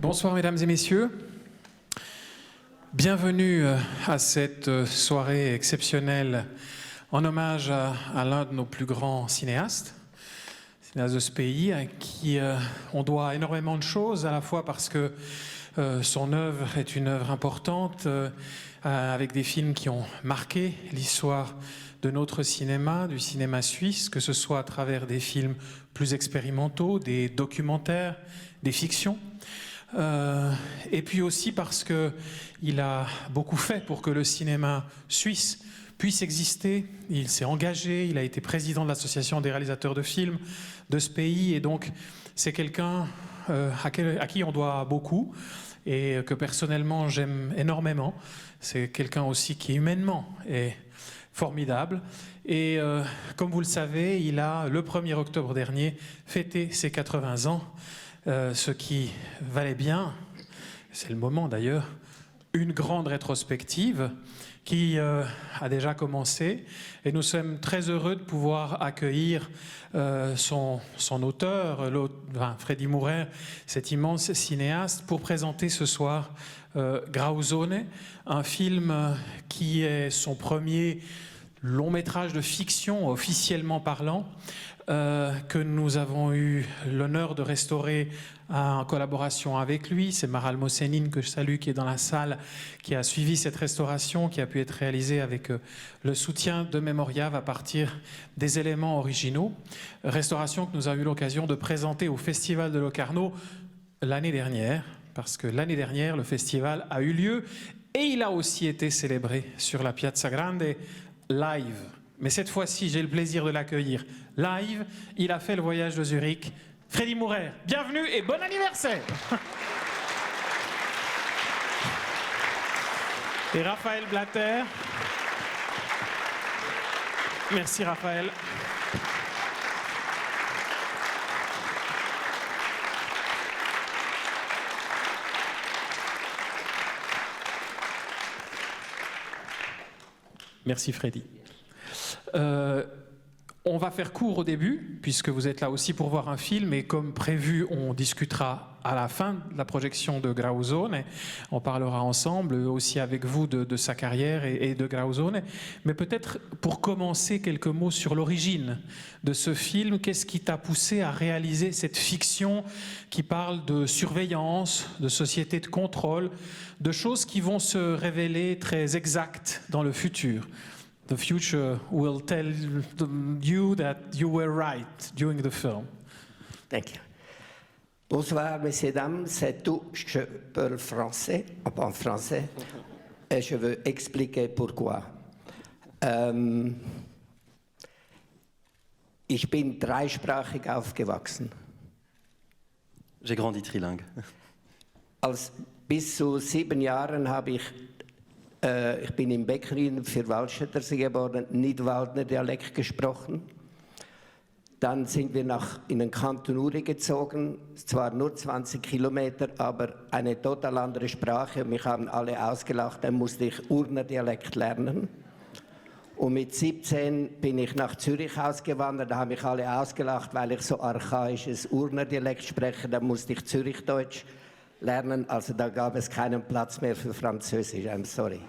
Bonsoir mesdames et messieurs. Bienvenue à cette soirée exceptionnelle en hommage à l'un de nos plus grands cinéastes de ce pays, à qui on doit énormément de choses, à la fois parce que son œuvre est une œuvre importante, avec des films qui ont marqué l'histoire de notre cinéma, du cinéma suisse, que ce soit à travers des films plus expérimentaux, des documentaires, des fictions. Et puis aussi parce qu'il a beaucoup fait pour que le cinéma suisse puisse exister. Il s'est engagé, il a été président de l'association des réalisateurs de films de ce pays, et donc c'est quelqu'un à qui on doit beaucoup et que personnellement j'aime énormément. C'est quelqu'un aussi qui humainement est formidable. Et comme vous le savez, il a, le 1er octobre dernier, fêté ses 80 ans, ce qui valait bien, c'est le moment d'ailleurs, une grande rétrospective qui a déjà commencé. Et nous sommes très heureux de pouvoir accueillir son auteur, Freddy Mourer, cet immense cinéaste, pour présenter ce soir Grauzone, un film qui est son premier long métrage de fiction officiellement parlant, que nous avons eu l'honneur de restaurer en collaboration avec lui. C'est Maral Mossénine, que je salue, qui est dans la salle, qui a suivi cette restauration, qui a pu être réalisée avec le soutien de Memoriave à partir des éléments originaux. Restauration que nous avons eu l'occasion de présenter au Festival de Locarno l'année dernière, parce que l'année dernière, le festival a eu lieu et il a aussi été célébré sur la Piazza Grande live. Mais cette fois-ci, j'ai le plaisir de l'accueillir live. Il a fait le voyage de Zurich. Freddy Mourer, bienvenue et bon anniversaire. Et Raphaël Blatter. Merci Raphaël. Merci Freddy. On va faire court au début, puisque vous êtes là aussi pour voir un film, et comme prévu, on discutera à la fin de la projection de Grauzone. On parlera ensemble aussi avec vous de sa carrière et de Grauzone. Mais peut-être pour commencer, quelques mots sur l'origine de ce film. Qu'est-ce qui t'a poussé à réaliser cette fiction qui parle de surveillance, de société de contrôle, de choses qui vont se révéler très exactes dans le futur? The future will tell you that you were right during the film. Thank you. Bonsoir, messieurs, dames. C'est tout. Je parle français, en français, et je veux expliquer pourquoi. Ich bin dreisprachig aufgewachsen. J'ai grandi trilingue. Bis zu 7 Jahren habe ich bin in Beckerin für Waldstättersee geboren, Nidwaldner Dialekt gesprochen. Dann sind wir in den Kanton Uri gezogen, zwar nur 20 Kilometer, aber eine total andere Sprache. Mich haben alle ausgelacht, dann musste ich Urner Dialekt lernen. Und mit 17 bin ich nach Zürich ausgewandert, da haben mich alle ausgelacht, weil ich so archaisches Urner Dialekt spreche, da musste ich Zürichdeutsch lernen, also da gab es keinen Platz mehr für Französisch, I'm sorry.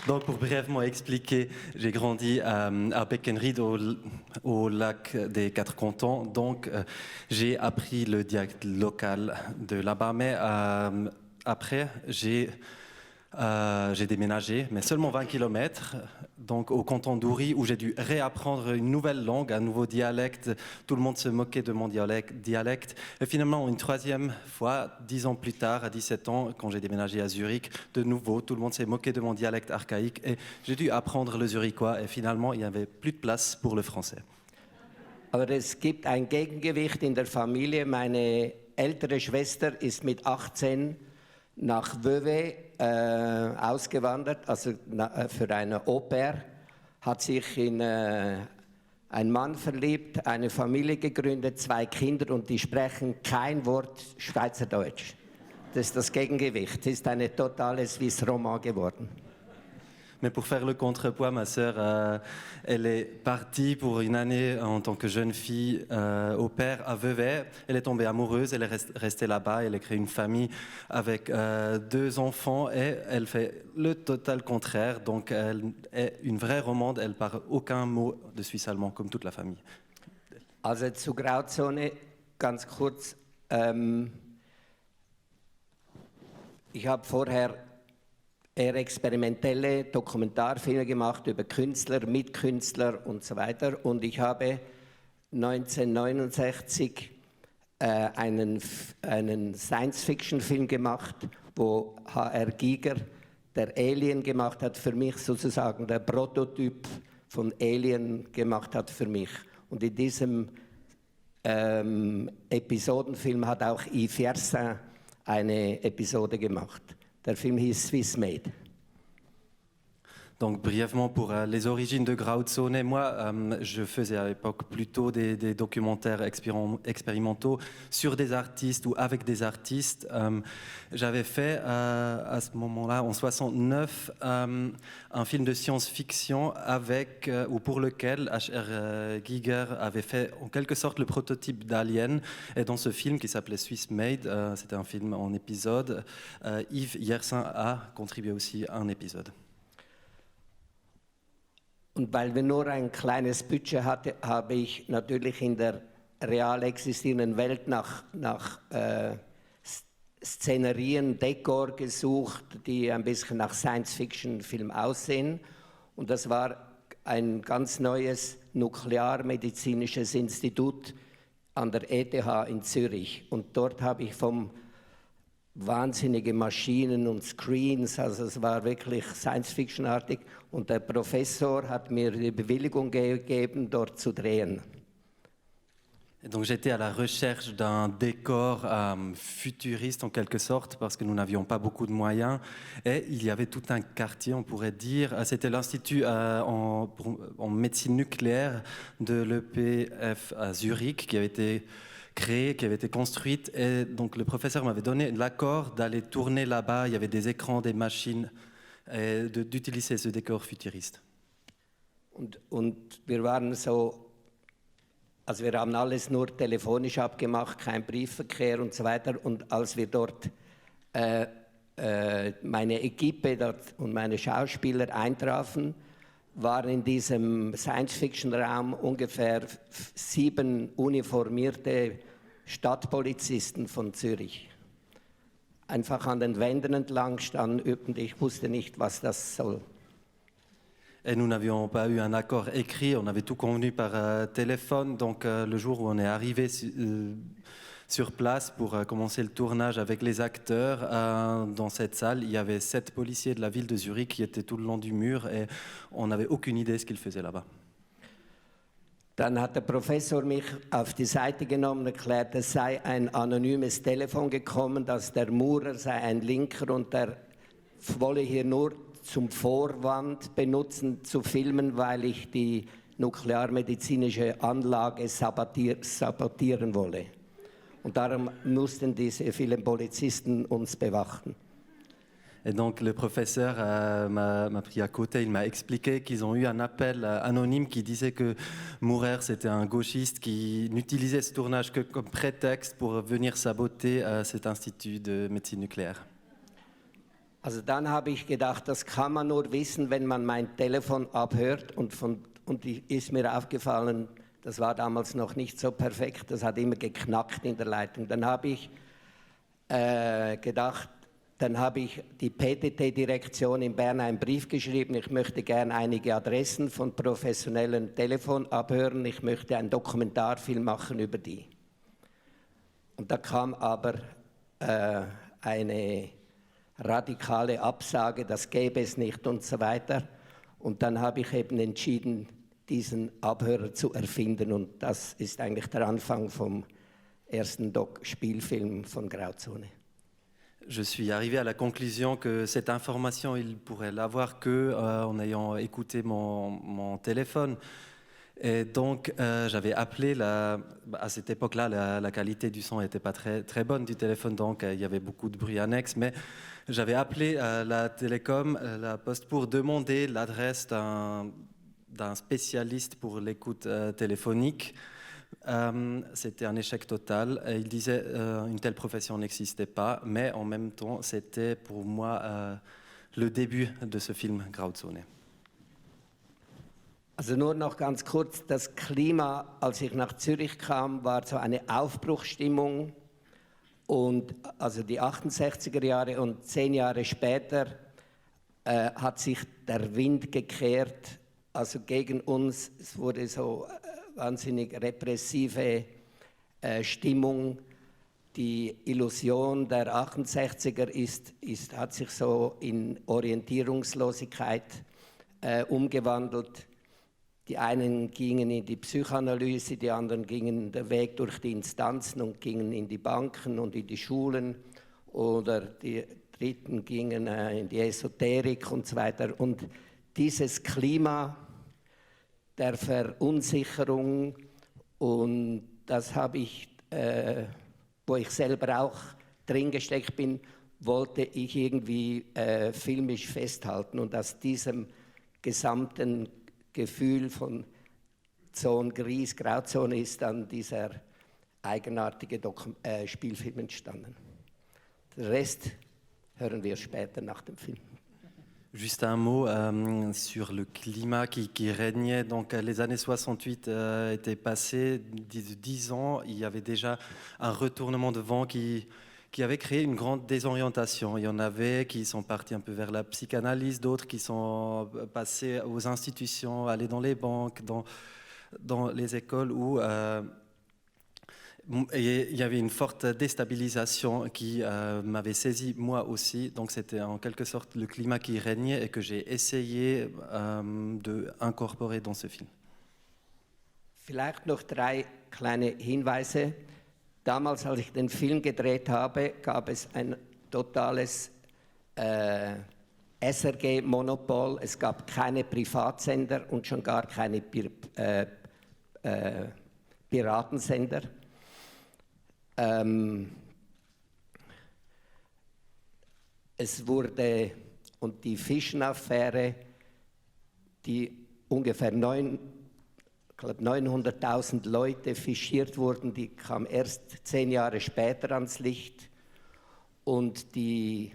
Donc pour brièvement expliquer, j'ai grandi à Beckenried au lac des Quatre Cantons, donc j'ai appris le dialecte local de là-bas, mais après j'ai déménagé, mais seulement 20 km, donc au canton d'Uri, où j'ai dû réapprendre une nouvelle langue, un nouveau dialecte. Tout le monde se moquait de mon dialecte. Et finalement, une troisième fois, 10 ans plus tard, à 17 ans, quand j'ai déménagé à Zurich, de nouveau, tout le monde s'est moqué de mon dialecte archaïque et j'ai dû apprendre le zurichois. Et finalement, il n'y avait plus de place pour le français. Aber es gibt ein Gegengewicht in der Familie. Meine ältere Schwester ist mit 18 nach Vevey ausgewandert, also für eine Au-pair, hat sich in einen Mann verliebt, eine Familie gegründet, 2 Kinder und die sprechen kein Wort Schweizerdeutsch. Das ist das Gegengewicht, das ist eine totale Swiss Roman geworden. Mais pour faire le contrepoids, ma sœur, elle est partie pour une année en tant que jeune fille au père à Vevey. Elle est tombée amoureuse, elle est restée là-bas, elle a créé une famille avec 2 enfants et elle fait le total contraire. Donc elle est une vraie romande, elle parle aucun mot de suisse allemand comme toute la famille. Also zu Grauzone ganz kurz. Ich habe vorher eher experimentelle Dokumentarfilme gemacht über Künstler, Mitkünstler und so weiter. Und ich habe 1969 einen Science-Fiction-Film gemacht, wo H.R. Giger der Alien gemacht hat, für mich sozusagen der Prototyp von Alien gemacht hat für mich. Und in diesem Episodenfilm hat auch Yves Yersin eine Episode gemacht. Der Film hieß Swiss Made. Donc brièvement pour les origines de Grauzone, moi je faisais à l'époque plutôt des documentaires expérimentaux sur des artistes ou avec des artistes. J'avais fait à ce moment-là, en 69, un film de science-fiction avec ou pour lequel H.R. Giger avait fait en quelque sorte le prototype d'Alien. Et dans ce film qui s'appelait Swiss Made, c'était un film en épisode, Yves Yersin a contribué aussi à un épisode. Und weil wir nur ein kleines Budget hatten, habe ich natürlich in der real existierenden Welt nach Szenerien, Dekor gesucht, die ein bisschen nach Science-Fiction-Film aussehen. Und das war ein ganz neues nuklearmedizinisches Institut an der ETH in Zürich. Und dort habe ich vom wahnsinnige Maschinen und Screens, also es war wirklich Science-Fiction-artig. Und der Professor hat mir die Bewilligung gegeben, dort zu drehen. Et donc j'étais à la recherche d'un décor futuriste en quelque sorte parce que nous n'avions pas beaucoup de moyens et il y avait tout un quartier, on pourrait dire, c'était l'institut en médecine nucléaire de l'EPF à Zurich qui avait été créée, qui avait été construite. Et donc le professeur m'avait donné l'accord d'aller tourner là-bas. Il y avait des écrans, des machines, et d'utiliser ce décor futuriste. Und wir waren so, also wir haben alles nur telefonisch abgemacht, kein Briefverkehr und so weiter. Und als wir dort meine Equipe dort und meine Schauspieler eintrafen, waren in diesem Science-Fiction-Raum ungefähr 7 uniformierte Stadtpolizisten von Zürich. Einfach an den Wänden entlang standen und ich wusste nicht, was das soll. Et nous n'avions pas eu un accord écrit, on avait tout convenu par téléphone. Donc le jour où on est arrivé sur place pour commencer le tournage avec les acteurs, dans cette salle, il y avait 7 policiers de la ville de Zurich qui étaient tout le long du mur et on n'avait aucune idée de ce qu'ils faisaient là-bas. Dann hat der Professor mich auf die Seite genommen und erklärt, es sei ein anonymes Telefon gekommen, dass der Maurer sei ein Linker und der wolle hier nur zum Vorwand benutzen, zu filmen, weil ich die nuklearmedizinische Anlage sabotieren wolle. Und darum mussten diese vielen Polizisten uns bewachen. Et donc le professeur m'a pris à côté, il m'a expliqué qu'ils ont eu un appel anonyme qui disait que Maurer c'était un gauchiste qui n'utilisait ce tournage que comme prétexte pour venir saboter cet institut de médecine nucléaire. Also dann habe ich gedacht, das kann man nur wissen, wenn man mein Telefon abhört und ist mir aufgefallen, das war damals noch nicht so perfekt, das hat immer geknackt in der Leitung. Dann habe ich gedacht, dann habe ich die PTT-Direktion in Bern einen Brief geschrieben, ich möchte gerne einige Adressen von professionellen Telefon abhören, ich möchte einen Dokumentarfilm machen über die. Und da kam aber eine radikale Absage, das gäbe es nicht und so weiter. Und dann habe ich eben entschieden, diesen Abhörer zu erfinden und das ist eigentlich der Anfang vom ersten Spielfilm von Grauzone. Je suis arrivé à la conclusion que cette information, il pourrait l'avoir que en ayant écouté mon téléphone. Et donc, j'avais appelé, à cette époque-là, la qualité du son n'était pas très, très bonne du téléphone, donc il y avait beaucoup de bruit annexe, mais j'avais appelé la télécom, la poste, pour demander l'adresse d'un spécialiste pour l'écoute téléphonique. C'était un échec total. Il disait une telle profession n'existait pas, mais en même temps, c'était pour moi le début de ce film Grauzone. Also nur noch ganz kurz, das Klima, als ich nach Zürich kam, war so eine Aufbruchsstimmung. Und also die 68er Jahre und 10 Jahre später hat sich der Wind gekehrt, also gegen uns. Es wurde so wahnsinnig repressive Stimmung. Die Illusion der 68er hat sich so in Orientierungslosigkeit umgewandelt. Die einen gingen in die Psychoanalyse, die anderen gingen den Weg durch die Instanzen und gingen in die Banken und in die Schulen, oder die Dritten gingen in die Esoterik und so weiter. Und dieses Klima der Verunsicherung, und das habe ich, wo ich selber auch drin gesteckt bin, wollte ich irgendwie filmisch festhalten, und aus diesem gesamten Gefühl von Zone Gris, Grauzone ist dann dieser eigenartige Spielfilm entstanden. Den Rest hören wir später nach dem Film. Juste un mot sur le climat qui régnait. Donc, les années 68 étaient passées, 10 ans, il y avait déjà un retournement de vent qui avait créé une grande désorientation. Il y en avait qui sont partis un peu vers la psychanalyse, d'autres qui sont passés aux institutions, allés dans les banques, dans les écoles, où il y avait une forte déstabilisation qui m'avait saisi moi aussi. Donc c'était en quelque sorte le climat qui régnait et que j'ai essayé d'incorporer dans ce film. Vielleicht noch 3 kleine Hinweise. Damals, als ich den Film gedreht habe, gab es ein totales SRG-Monopol. Es gab keine Privatsender und schon gar keine Piratensender. Es wurde, und die Fischen-Affäre, die ungefähr 900.000 Leute fischiert wurden, die kam erst 10 Jahre später ans Licht. Und die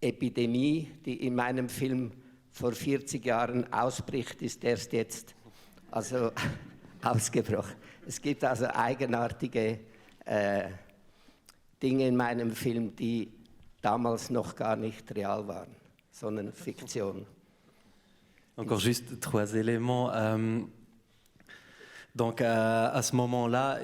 Epidemie, die in meinem Film vor 40 Jahren ausbricht, ist erst jetzt ausgebrochen. Es gibt also eigenartige Dinge in meinem Film, die damals noch gar nicht real waren, sondern Fiktion. Encore juste 3 éléments. Donc à ce moment-là,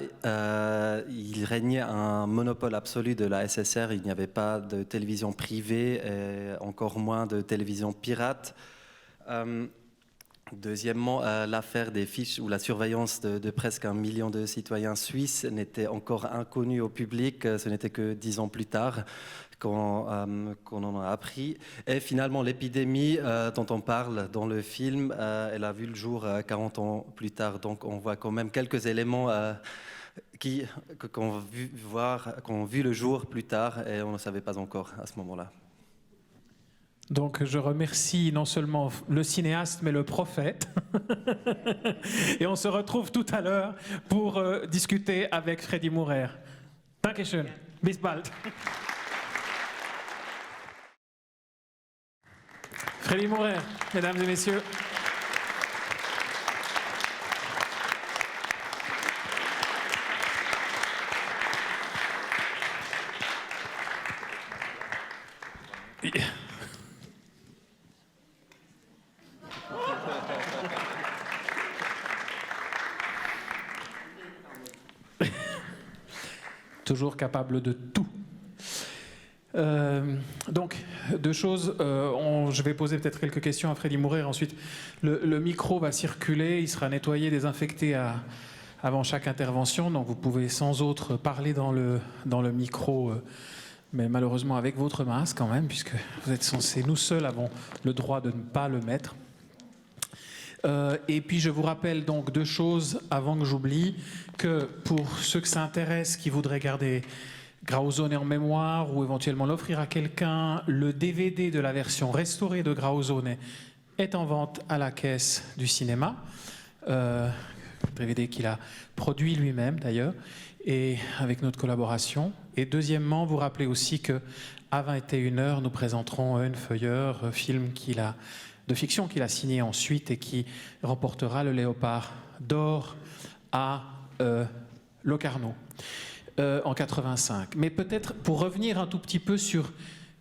il régnait un monopole absolu de la SSR. Il n'y avait pas de télévision privée, et encore moins de télévision pirate. Deuxièmement, l'affaire des fiches ou la surveillance de presque 1 million de citoyens suisses n'était encore inconnue au public. Ce n'était que 10 ans plus tard qu'on en a appris. Et finalement, l'épidémie dont on parle dans le film, elle a vu le jour 40 ans plus tard. Donc on voit quand même quelques éléments qu'on ont vu le jour plus tard, et on ne savait pas encore à ce moment-là. Donc je remercie non seulement le cinéaste, mais le prophète. Et on se retrouve tout à l'heure pour discuter avec Freddy Mourer. Dankeschön. Bis bald. Freddy Mourer, mesdames et messieurs. Toujours capable de tout. Donc, 2 choses. Je vais poser peut-être quelques questions à Freddy Mourer. Ensuite, le micro va circuler. Il sera nettoyé, désinfecté avant chaque intervention. Donc, vous pouvez sans autre parler dans le micro, mais malheureusement avec votre masque quand même, puisque vous êtes censés, nous seuls avons le droit de ne pas le mettre. Et puis je vous rappelle donc deux choses avant que j'oublie, que pour ceux que ça intéresse, qui voudraient garder Grauzone en mémoire ou éventuellement l'offrir à quelqu'un, le DVD de la version restaurée de Grauzone est en vente à la caisse du cinéma. DVD qu'il a produit lui-même d'ailleurs, et avec notre collaboration. Et deuxièmement, vous rappelez aussi qu'à 21h, nous présenterons Eun Feuilleur, film de fiction qu'il a signé ensuite et qui remportera le Léopard d'or à Locarno en 85. Mais peut-être pour revenir un tout petit peu sur,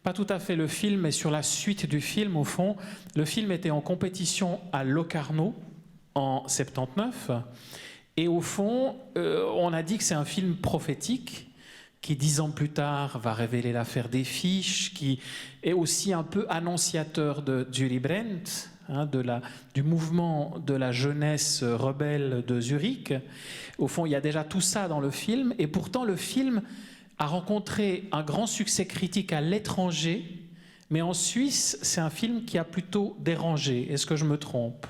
pas tout à fait le film, mais sur la suite du film, au fond, le film était en compétition à Locarno en 79, et au fond, on a dit que c'est un film prophétique qui 10 ans plus tard va révéler l'affaire des fiches, qui est aussi un peu annonciateur de Zurich Brennt, hein, du mouvement de la jeunesse rebelle de Zurich. Au fond, il y a déjà tout ça dans le film, et pourtant le film a rencontré un grand succès critique à l'étranger, mais en Suisse, c'est un film qui a plutôt dérangé. Est-ce que je me trompe?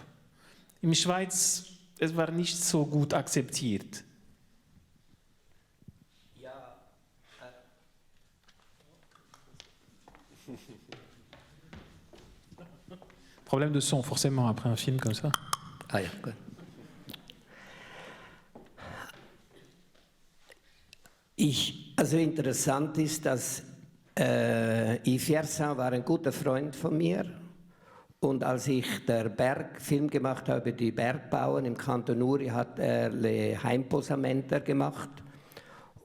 In Schweiz, es war nicht so gut akzeptiert. Problème de son, forcément, après un film comme ça. Ah ja, gut. Also interessant ist, dass Yves Yersin war ein guter Freund von mir. Und als ich den Bergfilm gemacht habe, die Bergbauern im Kanton Uri, hat er Le Heimposamenter gemacht.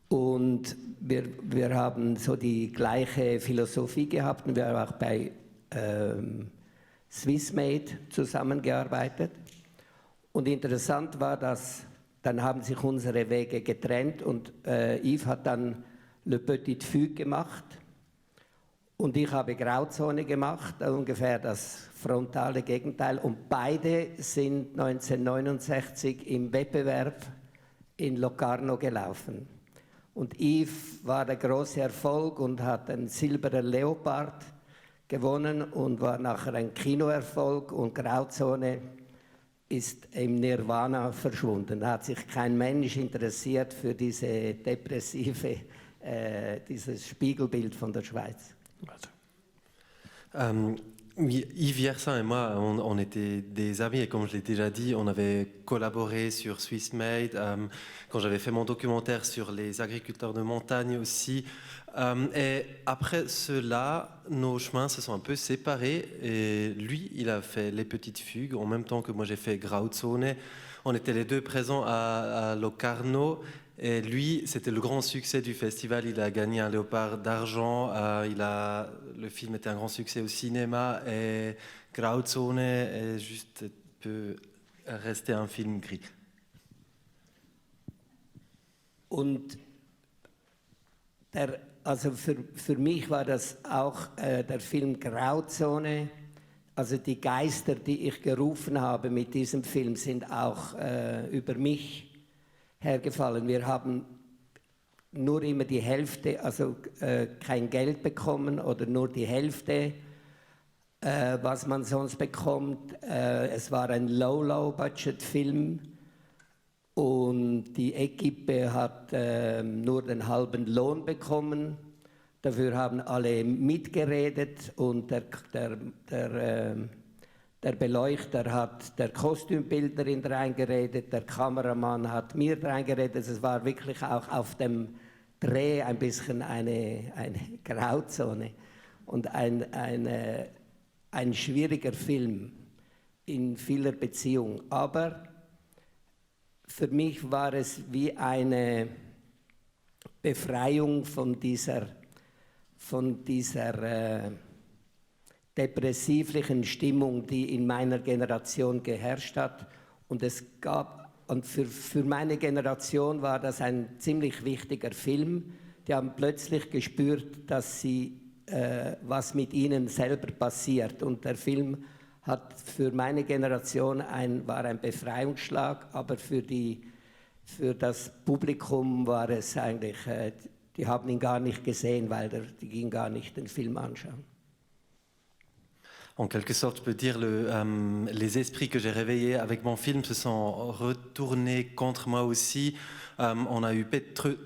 Und wir haben so die gleiche Philosophie gehabt und wir haben auch bei Swissmade zusammengearbeitet. Und interessant war, dass dann haben sich unsere Wege getrennt und Yves hat dann Le Petit Fugue gemacht und ich habe Grauzone gemacht, ungefähr das frontale Gegenteil. Und beide sind 1969 im Wettbewerb in Locarno gelaufen. Und Yves war der große Erfolg und hat einen silbernen Leopard gewonnen und war nachher ein Kinoerfolg, und Grauzone ist im Nirvana verschwunden. Da hat sich kein Mensch interessiert für diese dieses Spiegelbild von der Schweiz. Oui, Yves Yersin et moi, on était des amis, et comme je l'ai déjà dit, on avait collaboré sur Swissmade, quand j'avais fait mon documentaire sur les agriculteurs de montagne aussi. Et après cela, nos chemins se sont un peu séparés, et lui, il a fait Les Petites Fugues en même temps que moi j'ai fait Grauzone. On était les deux présents à Locarno, et lui, c'était le grand succès du festival. Il a gagné un Léopard d'argent, le film était un grand succès au cinéma, et Grauzone est juste peut rester un film gris. Und also für mich war das auch der Film Grauzone. Also die Geister, die ich gerufen habe mit diesem Film, sind auch über mich hergefallen. Wir haben nur immer die Hälfte, also kein Geld bekommen oder nur die Hälfte, was man sonst bekommt. Es war ein Low-Budget-Film. Und die Equipe hat nur den halben Lohn bekommen. Dafür haben alle mitgeredet, und der Beleuchter hat der Kostümbildnerin reingeredet, der Kameramann hat mir reingeredet. Es war wirklich auch auf dem Dreh ein bisschen eine Grauzone und ein schwieriger Film in vieler Beziehung. Aber für mich war es wie eine Befreiung von dieser depressivlichen Stimmung, die in meiner Generation geherrscht hat. Und für meine Generation war das ein ziemlich wichtiger Film. Die haben plötzlich gespürt, dass was mit ihnen selber passiert. Und der Film hat für meine Generation war ein Befreiungsschlag, aber für das Publikum war es eigentlich, die haben ihn gar nicht gesehen, weil die gingen gar nicht den Film anschauen. En quelque sorte, je peux dire les esprits que j'ai réveillés avec mon film se sont retournés contre moi aussi. On a eu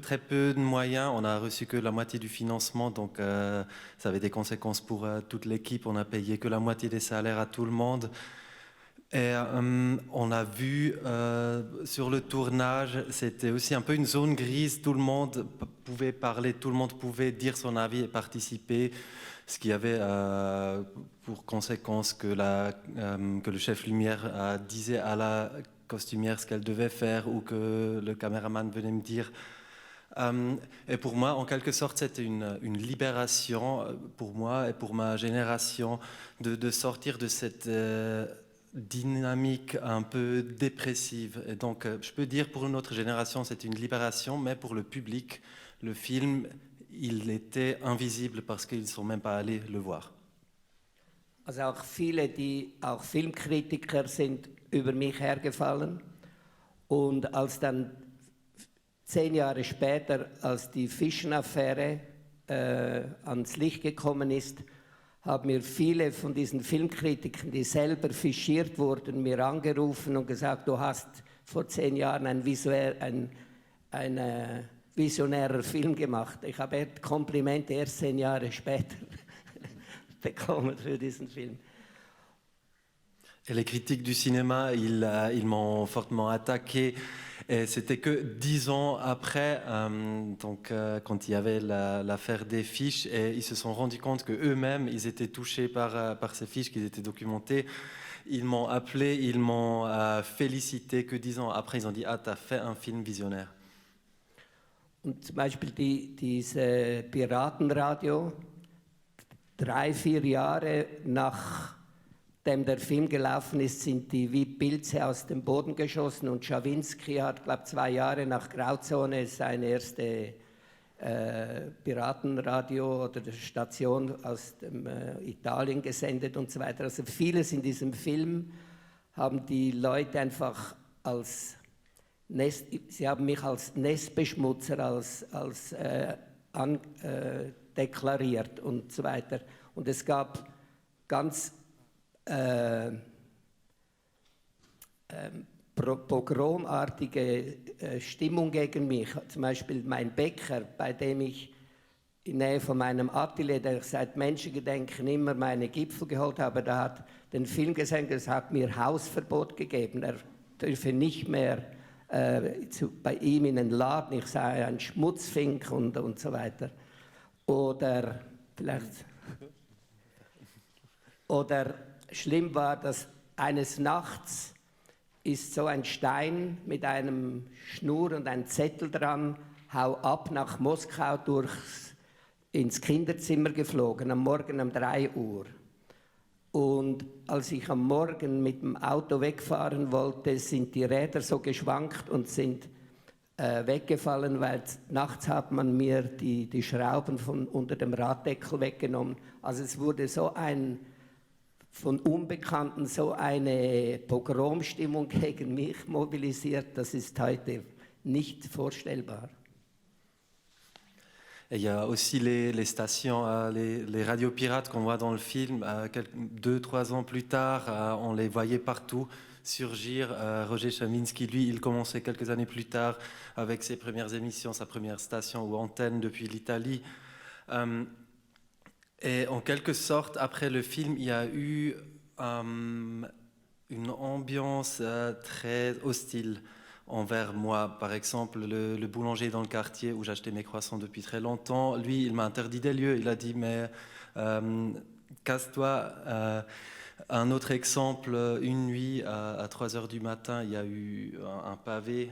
très peu de moyens, on a reçu que la moitié du financement, donc ça avait des conséquences pour toute l'équipe. On a payé que la moitié des salaires à tout le monde. Et on a vu sur le tournage, c'était aussi un peu une zone grise, tout le monde pouvait parler, tout le monde pouvait dire son avis et participer, ce qui avait pour conséquence que le chef lumière disait à la costumière ce qu'elle devait faire ou que le caméraman venait me dire. Et pour moi, en quelque sorte, c'était une libération pour moi et pour ma génération de sortir de cette dynamique un peu dépressive. Et donc, je peux dire pour notre génération, c'est une libération, mais pour le public, le film, il était invisible parce qu'ils ne sont même pas allés le voir. Also auch viele, die auch Filmkritiker sind über mich hergefallen. Und als dann 10 Jahre später, als die Fischen-Affäre ans Licht gekommen ist, haben mir viele von diesen Filmkritikern, die selber fischiert wurden, mir angerufen und gesagt, du hast vor 10 Jahren ein visionärer Film gemacht. Ich habe Komplimente erst 10 Jahre später bekommen für diesen Film. Et les critiques du cinéma, ils m'ont fortement attaqué. Et c'était que 10 ans après, quand il y avait l'affaire des fiches, et ils se sont rendus compte qu'eux-mêmes, ils étaient touchés par ces fiches, qu'ils étaient documentés. Ils m'ont appelé, ils m'ont félicité, que 10 ans après, ils ont dit « Ah, t'as fait un film visionnaire ». Und zum Beispiel diese Piratenradio, 3-4 Jahre nachdem der Film gelaufen ist, sind die wie Pilze aus dem Boden geschossen und Schawinski hat, glaube ich, 2 Jahre nach Grauzone seine erste Piratenradio oder Station aus Italien gesendet und so weiter. Also vieles in diesem Film haben die Leute einfach sie haben mich als Nestbeschmutzer deklariert und so weiter. Und es gab ganz pogromartige Stimmung gegen mich. Zum Beispiel mein Bäcker, bei dem ich in Nähe von meinem Atelier, der ich seit Menschengedenken immer meine Gipfel geholt habe, der hat den Film gesehen, es hat mir Hausverbot gegeben. Er dürfe nicht mehr bei ihm in den Laden, ich sei ein Schmutzfink und so weiter. Oder schlimm war, dass eines Nachts ist so ein Stein mit einem Schnur und einem Zettel dran, hau ab nach Moskau ins Kinderzimmer geflogen, am Morgen um 3 Uhr. Und als ich am Morgen mit dem Auto wegfahren wollte, sind die Räder so geschwankt und sind weggefallen, weil nachts hat man mir die Schrauben von unter dem Raddeckel weggenommen. Also es wurde von Unbekannten so eine Pogromstimmung gegen mich mobilisiert, das ist heute nicht vorstellbar. Et il y a aussi les stations, les radios pirates qu'on voit dans le film. 2-3 ans plus tard, on les voyait partout surgir. Roger Chaminski, lui, il commençait quelques années plus tard avec ses premières émissions, sa première station ou antenne depuis l'Italie. Et en quelque sorte, après le film, il y a eu une ambiance très hostile envers moi. Par exemple, le boulanger dans le quartier où j'achetais mes croissants depuis très longtemps, lui, il m'a interdit des lieux. Il a dit, mais casse-toi. Un autre exemple, une nuit à 3 heures du matin, il y a eu un pavé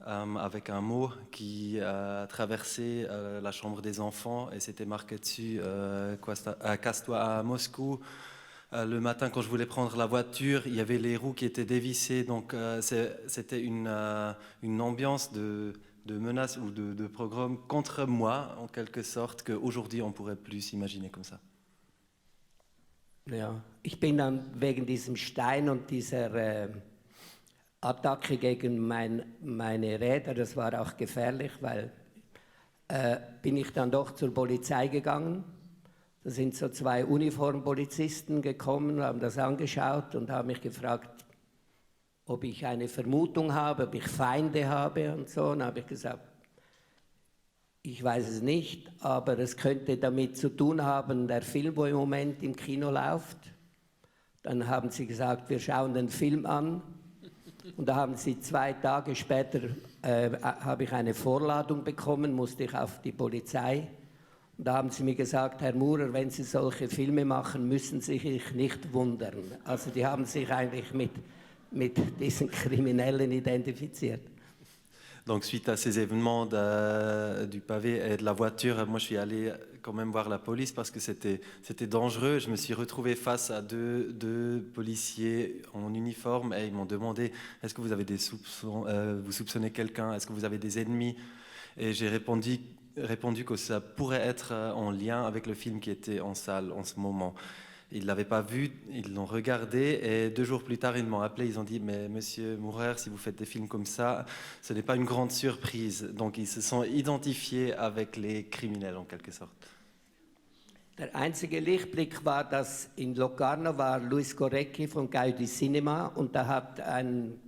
avec un mot qui a traversé la chambre des enfants et c'était marqué dessus casse-toi à Moscou. Le matin, quand je voulais prendre la voiture, il y avait les roues qui étaient dévissées. Donc, c'était une ambiance de menace ou de pogrom contre moi, en quelque sorte, qu'aujourd'hui, on ne pourrait plus s'imaginer comme ça. Ja, ich bin dann wegen diesem Stein und dieser Attacke gegen meine Räder, das war auch gefährlich, weil bin ich dann doch zur Polizei gegangen. Da sind so 2 Uniformpolizisten gekommen, haben das angeschaut und haben mich gefragt, ob ich eine Vermutung habe, ob ich Feinde habe und so. Und habe ich gesagt, ich weiß es nicht, aber es könnte damit zu tun haben, der Film, wo im Moment im Kino läuft. Dann haben sie gesagt, wir schauen den Film an. Und da haben sie 2 Tage später, habe ich eine Vorladung bekommen, musste ich auf die Polizei. Und da haben sie mir gesagt, Herr Murer, wenn Sie solche Filme machen, müssen Sie sich nicht wundern. Also die haben sich eigentlich mit diesen Kriminellen identifiziert. Donc suite à ces événements du pavé et de la voiture, moi je suis allé quand même voir la police parce que c'était dangereux. Je me suis retrouvé face à deux policiers en uniforme et ils m'ont demandé est-ce que vous avez des soupçons, vous soupçonnez quelqu'un, est-ce que vous avez des ennemis? Et j'ai répondu que ça pourrait être en lien avec le film qui était en salle en ce moment. Ils ne l'avaient pas vu, ils l'ont regardé et 2 jours plus tard, ils m'ont appelé, ils ont dit « Mais monsieur Maurer, si vous faites des films comme ça, ce n'est pas une grande surprise. » Donc ils se sont identifiés avec les criminels en quelque sorte. Der einzige Lichtblick war, dass in Locarno war Luis Gorecki von Gaudi Cinema und der hat einen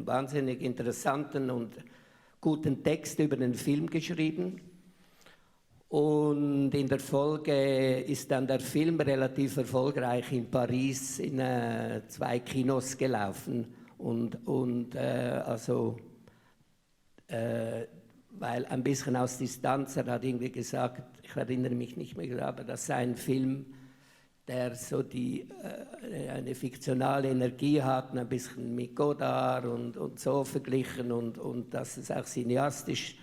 wahnsinnig interessanten und guten Text über den Film geschrieben. Und in der Folge ist dann der Film relativ erfolgreich in Paris in 2 Kinos gelaufen. Weil ein bisschen aus Distanz, er hat irgendwie gesagt, ich erinnere mich nicht mehr, aber das sei ein Film, der so eine fiktionale Energie hat, ein bisschen mit Godard und so verglichen und dass es auch cineastisch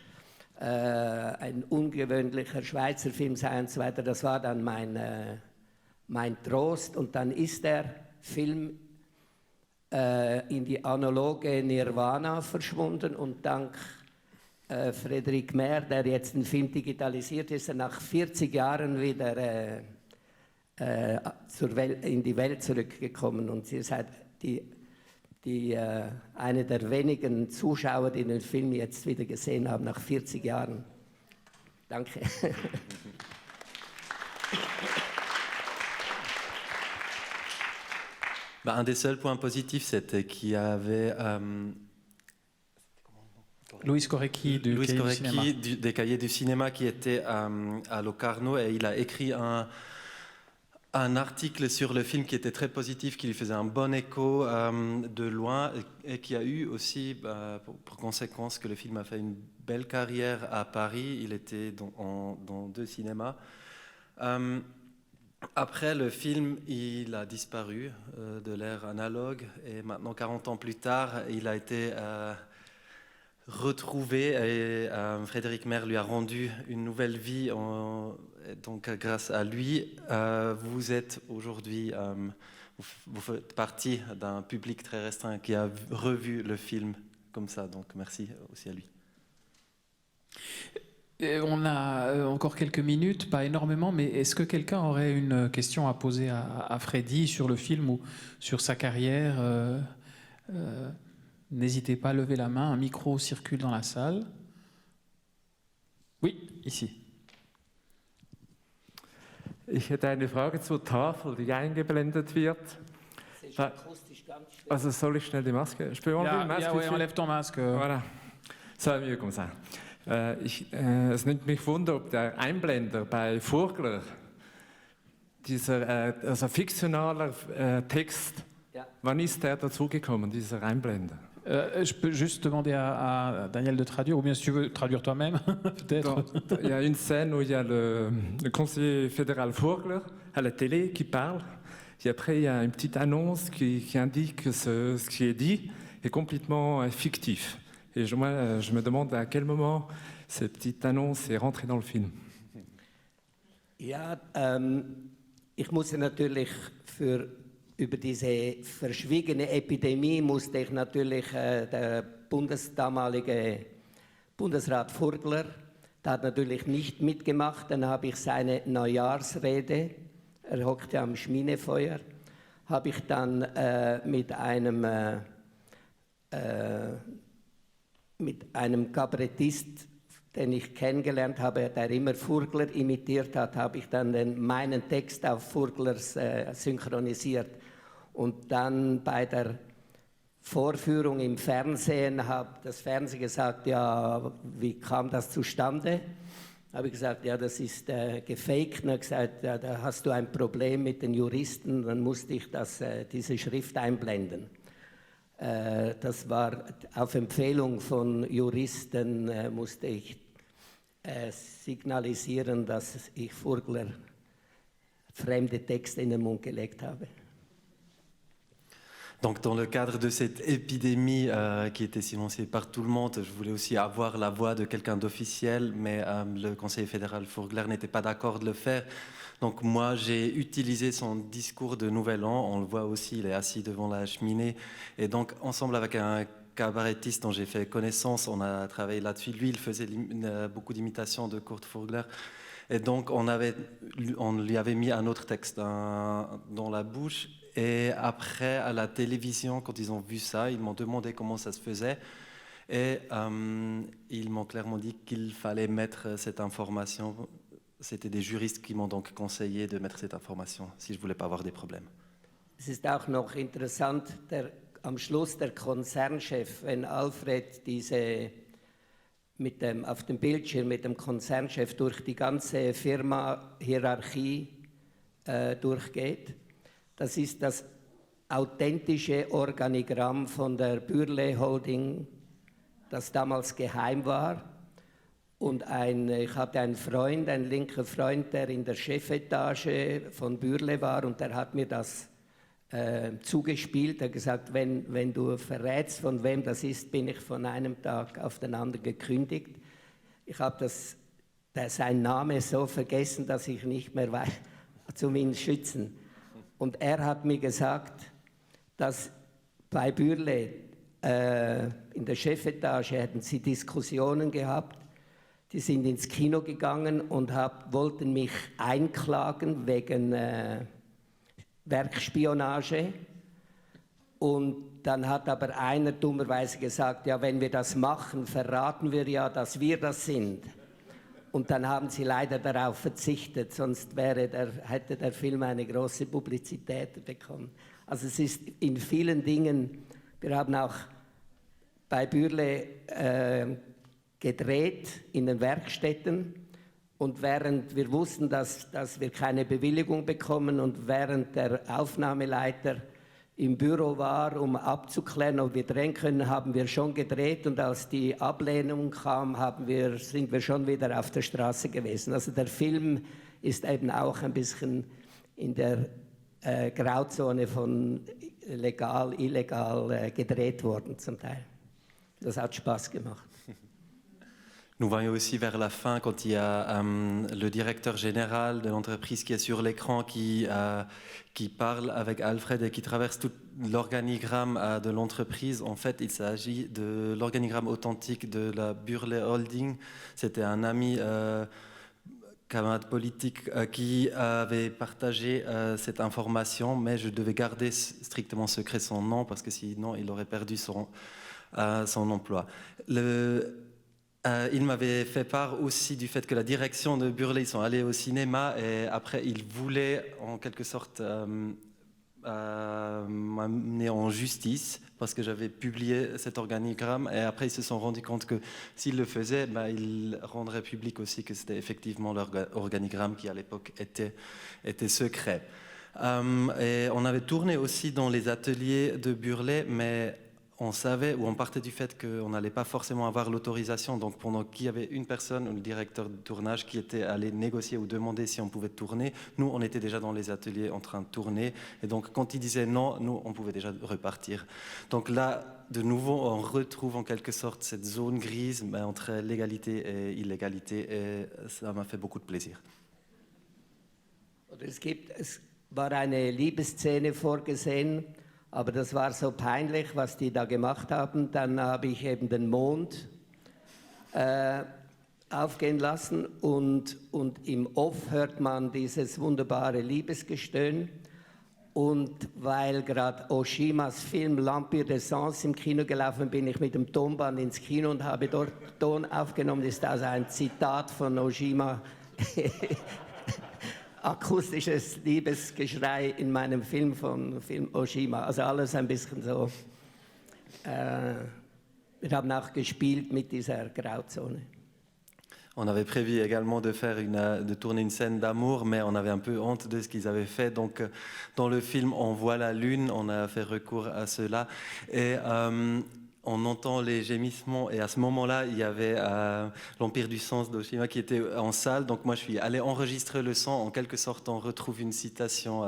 ein ungewöhnlicher Schweizer Film sei und so weiter. Das war dann mein Trost. Und dann ist der Film in die analoge Nirvana verschwunden und dank Frédéric Mehr, der jetzt den Film digitalisiert, ist er nach 40 Jahren wieder in die Welt zurückgekommen. Und ihr seid eine der wenigen Zuschauer, die den Film jetzt wieder gesehen haben, nach 40 Jahren. Danke. Un des seuls points positifs, c'était qu'il y avait Luis Gorecki des Cahiers du cinéma qui était à Locarno et il a écrit un article sur le film qui était très positif, qui lui faisait un bon écho de loin et qui a eu aussi pour conséquence que le film a fait une belle carrière à Paris. Il était dans 2 cinémas. Après le film, il a disparu de l'ère analogue et maintenant 40 ans plus tard, il a été retrouvé et Frédéric Mehr lui a rendu une nouvelle vie. Donc grâce à lui, vous êtes aujourd'hui, vous faites partie d'un public très restreint qui a revu le film comme ça. Donc merci aussi à lui. On a encore quelques minutes, pas énormément, mais est-ce que quelqu'un aurait une question à poser à Freddy sur le film ou sur sa carrière? N'hésitez pas à lever la main, un micro circule dans la salle. Oui, ici. Ich hätte eine Frage zur Tafel, die eingeblendet wird. Also soll ich schnell die Maske? Je peux enlever le masque? Oui, enlève ton masque. Voilà, ça va mieux comme ça. Es nimmt mich Wunder, ob der Einblender bei Vogler, dieser fiktionaler Text, wann ist der dazugekommen, dieser Einblender? Je peux juste demander à Daniel de traduire, ou bien si tu veux traduire toi-même, peut-être. Il y a une scène où il y a le conseiller fédéral Vogler à la télé qui parle, et après il y a une petite annonce qui indique que ce qui est dit est complètement fictif. Et moi, je me demande à quel moment cette petite annonce est rentrée dans le film. Ja, ich musste natürlich über diese verschwiegene Epidemie musste ich natürlich der damalige Bundesrat Furgler, der hat natürlich nicht mitgemacht. Dann habe ich seine Neujahrsrede, er hockte am Schminefeuer, habe ich dann mit einem Kabarettist den ich kennengelernt habe, der immer Furgler imitiert hat, habe ich dann meinen Text auf Furglers synchronisiert. Und dann bei der Vorführung im Fernsehen hat das Fernsehen gesagt, ja, wie kam das zustande? Habe ich gesagt, ja, das ist gefaked. Und er hat gesagt, ja, da hast du ein Problem mit den Juristen, dann musste ich diese Schrift einblenden. Das war auf Empfehlung von Juristen, musste ich signalisieren, dass ich Furgler fremde Texte in den Mund gelegt habe. Donc dans le cadre de cette épidémie qui était silenciée par tout le monde, je voulais aussi avoir la voix de quelqu'un d'officiel, mais le conseiller fédéral Furgler n'était pas d'accord de le faire. Donc moi j'ai utilisé son discours de Nouvel An, on le voit aussi, il est assis devant la cheminée, et donc ensemble avec un cabarettiste dont j'ai fait connaissance, on a travaillé là-dessus. Lui il faisait beaucoup d'imitations de Kurt Furgler, et donc on lui avait mis un autre texte dans la bouche. Et après, à la télévision, quand ils ont vu ça, ils m'ont demandé comment ça se faisait. Et ils m'ont clairement dit qu'il fallait mettre cette information. C'était des juristes qui m'ont donc conseillé de mettre cette information, si je ne voulais pas avoir des problèmes. Es ist auch noch interessant, am Schluss der Konzernchef, wenn Alfred auf dem Bildschirm mit dem Konzernchef durch die ganze Firma-Hierarchie durchgeht. Das ist das authentische Organigramm von der Bürle Holding, das damals geheim war. Und ich hatte einen Freund, einen linken Freund, der in der Chefetage von Bürle war, und der hat mir das zugespielt. Er hat gesagt, wenn du verrätst, von wem das ist, bin ich von einem Tag auf den anderen gekündigt. Ich habe seinen Namen so vergessen, dass ich nicht mehr weiß, um ihn zu schützen. Und er hat mir gesagt, dass bei Bürle in der Chefetage hätten sie Diskussionen gehabt. Die sind ins Kino gegangen und wollten mich einklagen wegen Werkspionage. Und dann hat aber einer dummerweise gesagt, ja, wenn wir das machen, verraten wir ja, dass wir das sind. Und dann haben sie leider darauf verzichtet, sonst hätte der Film eine große Publizität bekommen. Also es ist in vielen Dingen, wir haben auch bei Bürle gedreht in den Werkstätten, und während wir wussten, dass wir keine Bewilligung bekommen, und während der Aufnahmeleiter im Büro war, um abzuklären, ob wir drehen können, haben wir schon gedreht, und als die Ablehnung kam, sind wir schon wieder auf der Straße gewesen. Also der Film ist eben auch ein bisschen in der Grauzone von legal, illegal gedreht worden zum Teil. Das hat Spaß gemacht. Nous voyons aussi vers la fin, quand il y a le directeur général de l'entreprise qui est sur l'écran, qui parle avec Alfred et qui traverse tout l'organigramme de l'entreprise. En fait, il s'agit de l'organigramme authentique de la Bürle Holding. C'était un ami, camarade politique, qui avait partagé cette information, mais je devais garder strictement secret son nom, parce que sinon il aurait perdu son emploi. Il m'avait fait part aussi du fait que la direction de Bürle, ils sont allés au cinéma, et après ils voulaient en quelque sorte m'amener en justice parce que j'avais publié cet organigramme, et après ils se sont rendus compte que s'ils le faisaient, ils rendraient public aussi que c'était effectivement leur organigramme qui à l'époque était secret. Et on avait tourné aussi dans les ateliers de Bürle, mais on savait ou on partait du fait qu'on n'allait pas forcément avoir l'autorisation. Donc pendant qu'il y avait une personne, le directeur de tournage, qui était allé négocier ou demander si on pouvait tourner, nous on était déjà dans les ateliers en train de tourner, et donc quand il disait non, nous on pouvait déjà repartir. Donc là, de nouveau, on retrouve en quelque sorte cette zone grise entre légalité et illégalité, et ça m'a fait beaucoup de plaisir. Es war eine Liebesszene vorgesehen, aber das war so peinlich, was die da gemacht haben. Dann habe ich eben den Mond aufgehen lassen, und im Off hört man dieses wunderbare Liebesgestöhn. Und weil gerade Oshimas Film L'Empire des Sens im Kino gelaufen bin ich mit dem Tonband ins Kino und habe dort Ton aufgenommen. Das ist also ein Zitat von Oshima. Akustisches Liebesgeschrei in meinem Film von Film Oshima. Also alles ein bisschen so. Wir haben auch gespielt mit dieser Grauzone. On avait prévu également de tourner une scène d'amour, mais on avait un peu honte de ce qu'ils avaient fait. Donc, dans le film On voit la lune, on a fait recours à cela. Et on entend les gémissements. Et à ce moment-là, il y avait l'Empire du Sens d'Oshima qui était en salle. Donc, moi, je suis allé enregistrer le son. En quelque sorte, on retrouve une citation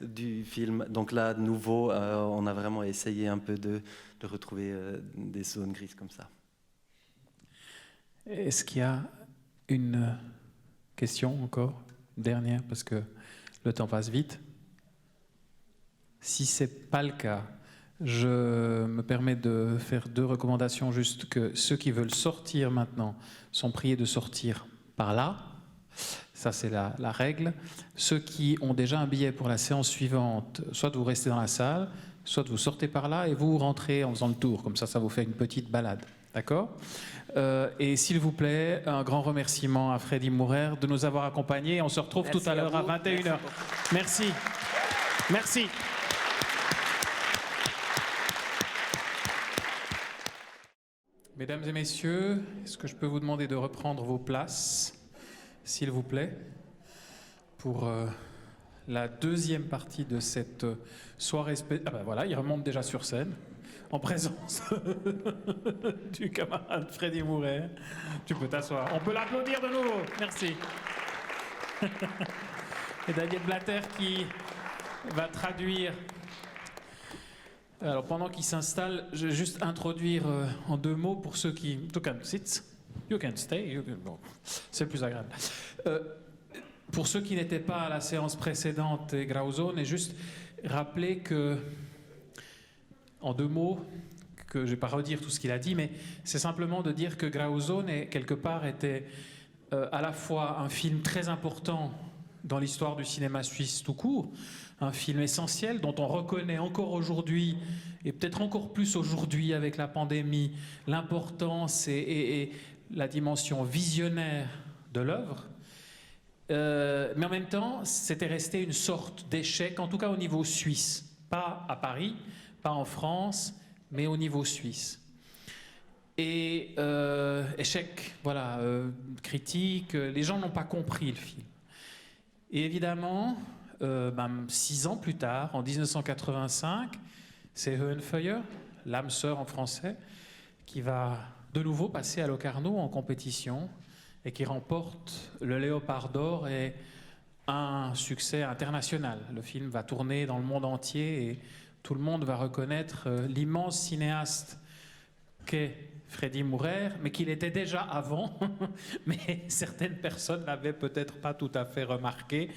du film. Donc là, de nouveau, on a vraiment essayé un peu de retrouver des zones grises comme ça. Est-ce qu'il y a une question encore, dernière, parce que le temps passe vite? Si ce n'est pas le cas, je me permets de faire 2 recommandations, juste que ceux qui veulent sortir maintenant sont priés de sortir par là. Ça, c'est la règle. Ceux qui ont déjà un billet pour la séance suivante, soit vous restez dans la salle, soit vous sortez par là et vous rentrez en faisant le tour. Comme ça vous fait une petite balade. D'accord? Et s'il vous plaît, un grand remerciement à Freddy Mourer de nous avoir accompagnés. On se retrouve tout à l'heure à 21h. Merci. Merci. Mesdames et messieurs, est-ce que je peux vous demander de reprendre vos places, s'il vous plaît, pour la deuxième partie de cette soirée spéciale. Ah ben voilà, il remonte déjà sur scène, en présence du camarade Freddy Mourer. Tu peux t'asseoir. On peut l'applaudir de nouveau. Merci. Et Daniel Blatter qui va traduire. Alors pendant qu'il s'installe, je vais juste introduire en 2 mots pour ceux qui... You can sit, you can stay, bon, c'est plus agréable. Pour ceux qui n'étaient pas à la séance précédente et Grauzone, et juste rappeler que, en 2 mots, que je ne vais pas redire tout ce qu'il a dit, mais c'est simplement de dire que Grauzone, quelque part, était à la fois un film très important dans l'histoire du cinéma suisse tout court, un film essentiel dont on reconnaît encore aujourd'hui, et peut-être encore plus aujourd'hui avec la pandémie, l'importance et la dimension visionnaire de l'œuvre. Mais en même temps, c'était resté une sorte d'échec, en tout cas au niveau suisse. Pas à Paris, pas en France, mais au niveau suisse. Et échec, voilà, critique, les gens n'ont pas compris le film. Et évidemment, 6 ans plus tard, en 1985, c'est Höhenfeuer, l'âme sœur en français, qui va de nouveau passer à Locarno en compétition et qui remporte le Léopard d'or et un succès international. Le film va tourner dans le monde entier et tout le monde va reconnaître l'immense cinéaste qu'est Freddy Mourer, mais qu'il était déjà avant, mais certaines personnes n'avaient peut-être pas tout à fait remarqué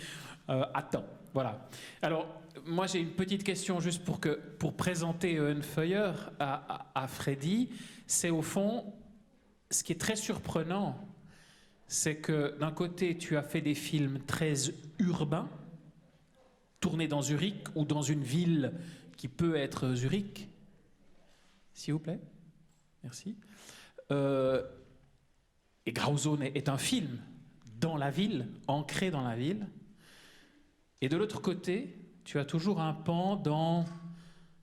à temps. Voilà. Alors, moi j'ai une petite question juste pour présenter Höhenfeuer à Freddy. C'est au fond, ce qui est très surprenant, c'est que d'un côté tu as fait des films très urbains, tournés dans Zurich ou dans une ville qui peut être Zurich, s'il vous plaît. Merci. Et Grauzone est un film dans la ville, ancré dans la ville. Et de l'autre côté, tu as toujours un pan dans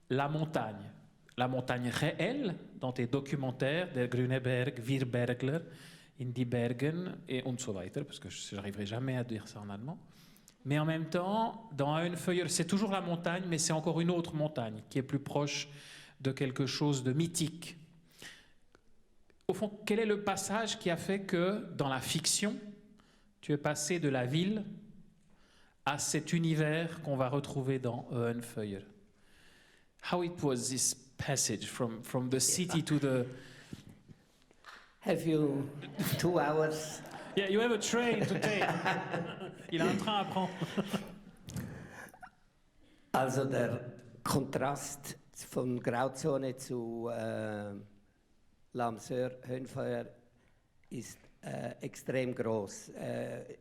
la montagne réelle, dans tes documentaires, Der Grüne Berg, Wir Bergler, in die Bergen, et und so weiter, parce que je n'arriverai jamais à dire ça en allemand. Mais en même temps, dans Höhenfeuer, c'est toujours la montagne, mais c'est encore une autre montagne, qui est plus proche de quelque chose de mythique. Au fond, quel est le passage qui a fait que, dans la fiction, tu es passé de la ville à cet univers qu'on va retrouver dans Höhenfeuer? How it was this passage from the city to the... Have you 2 hours? Yeah, you have a train to take. Il a un train à prendre. Also der Kontrast von Grauzone zu L'Âme sœur, Höhenfeuer ist extrem groß.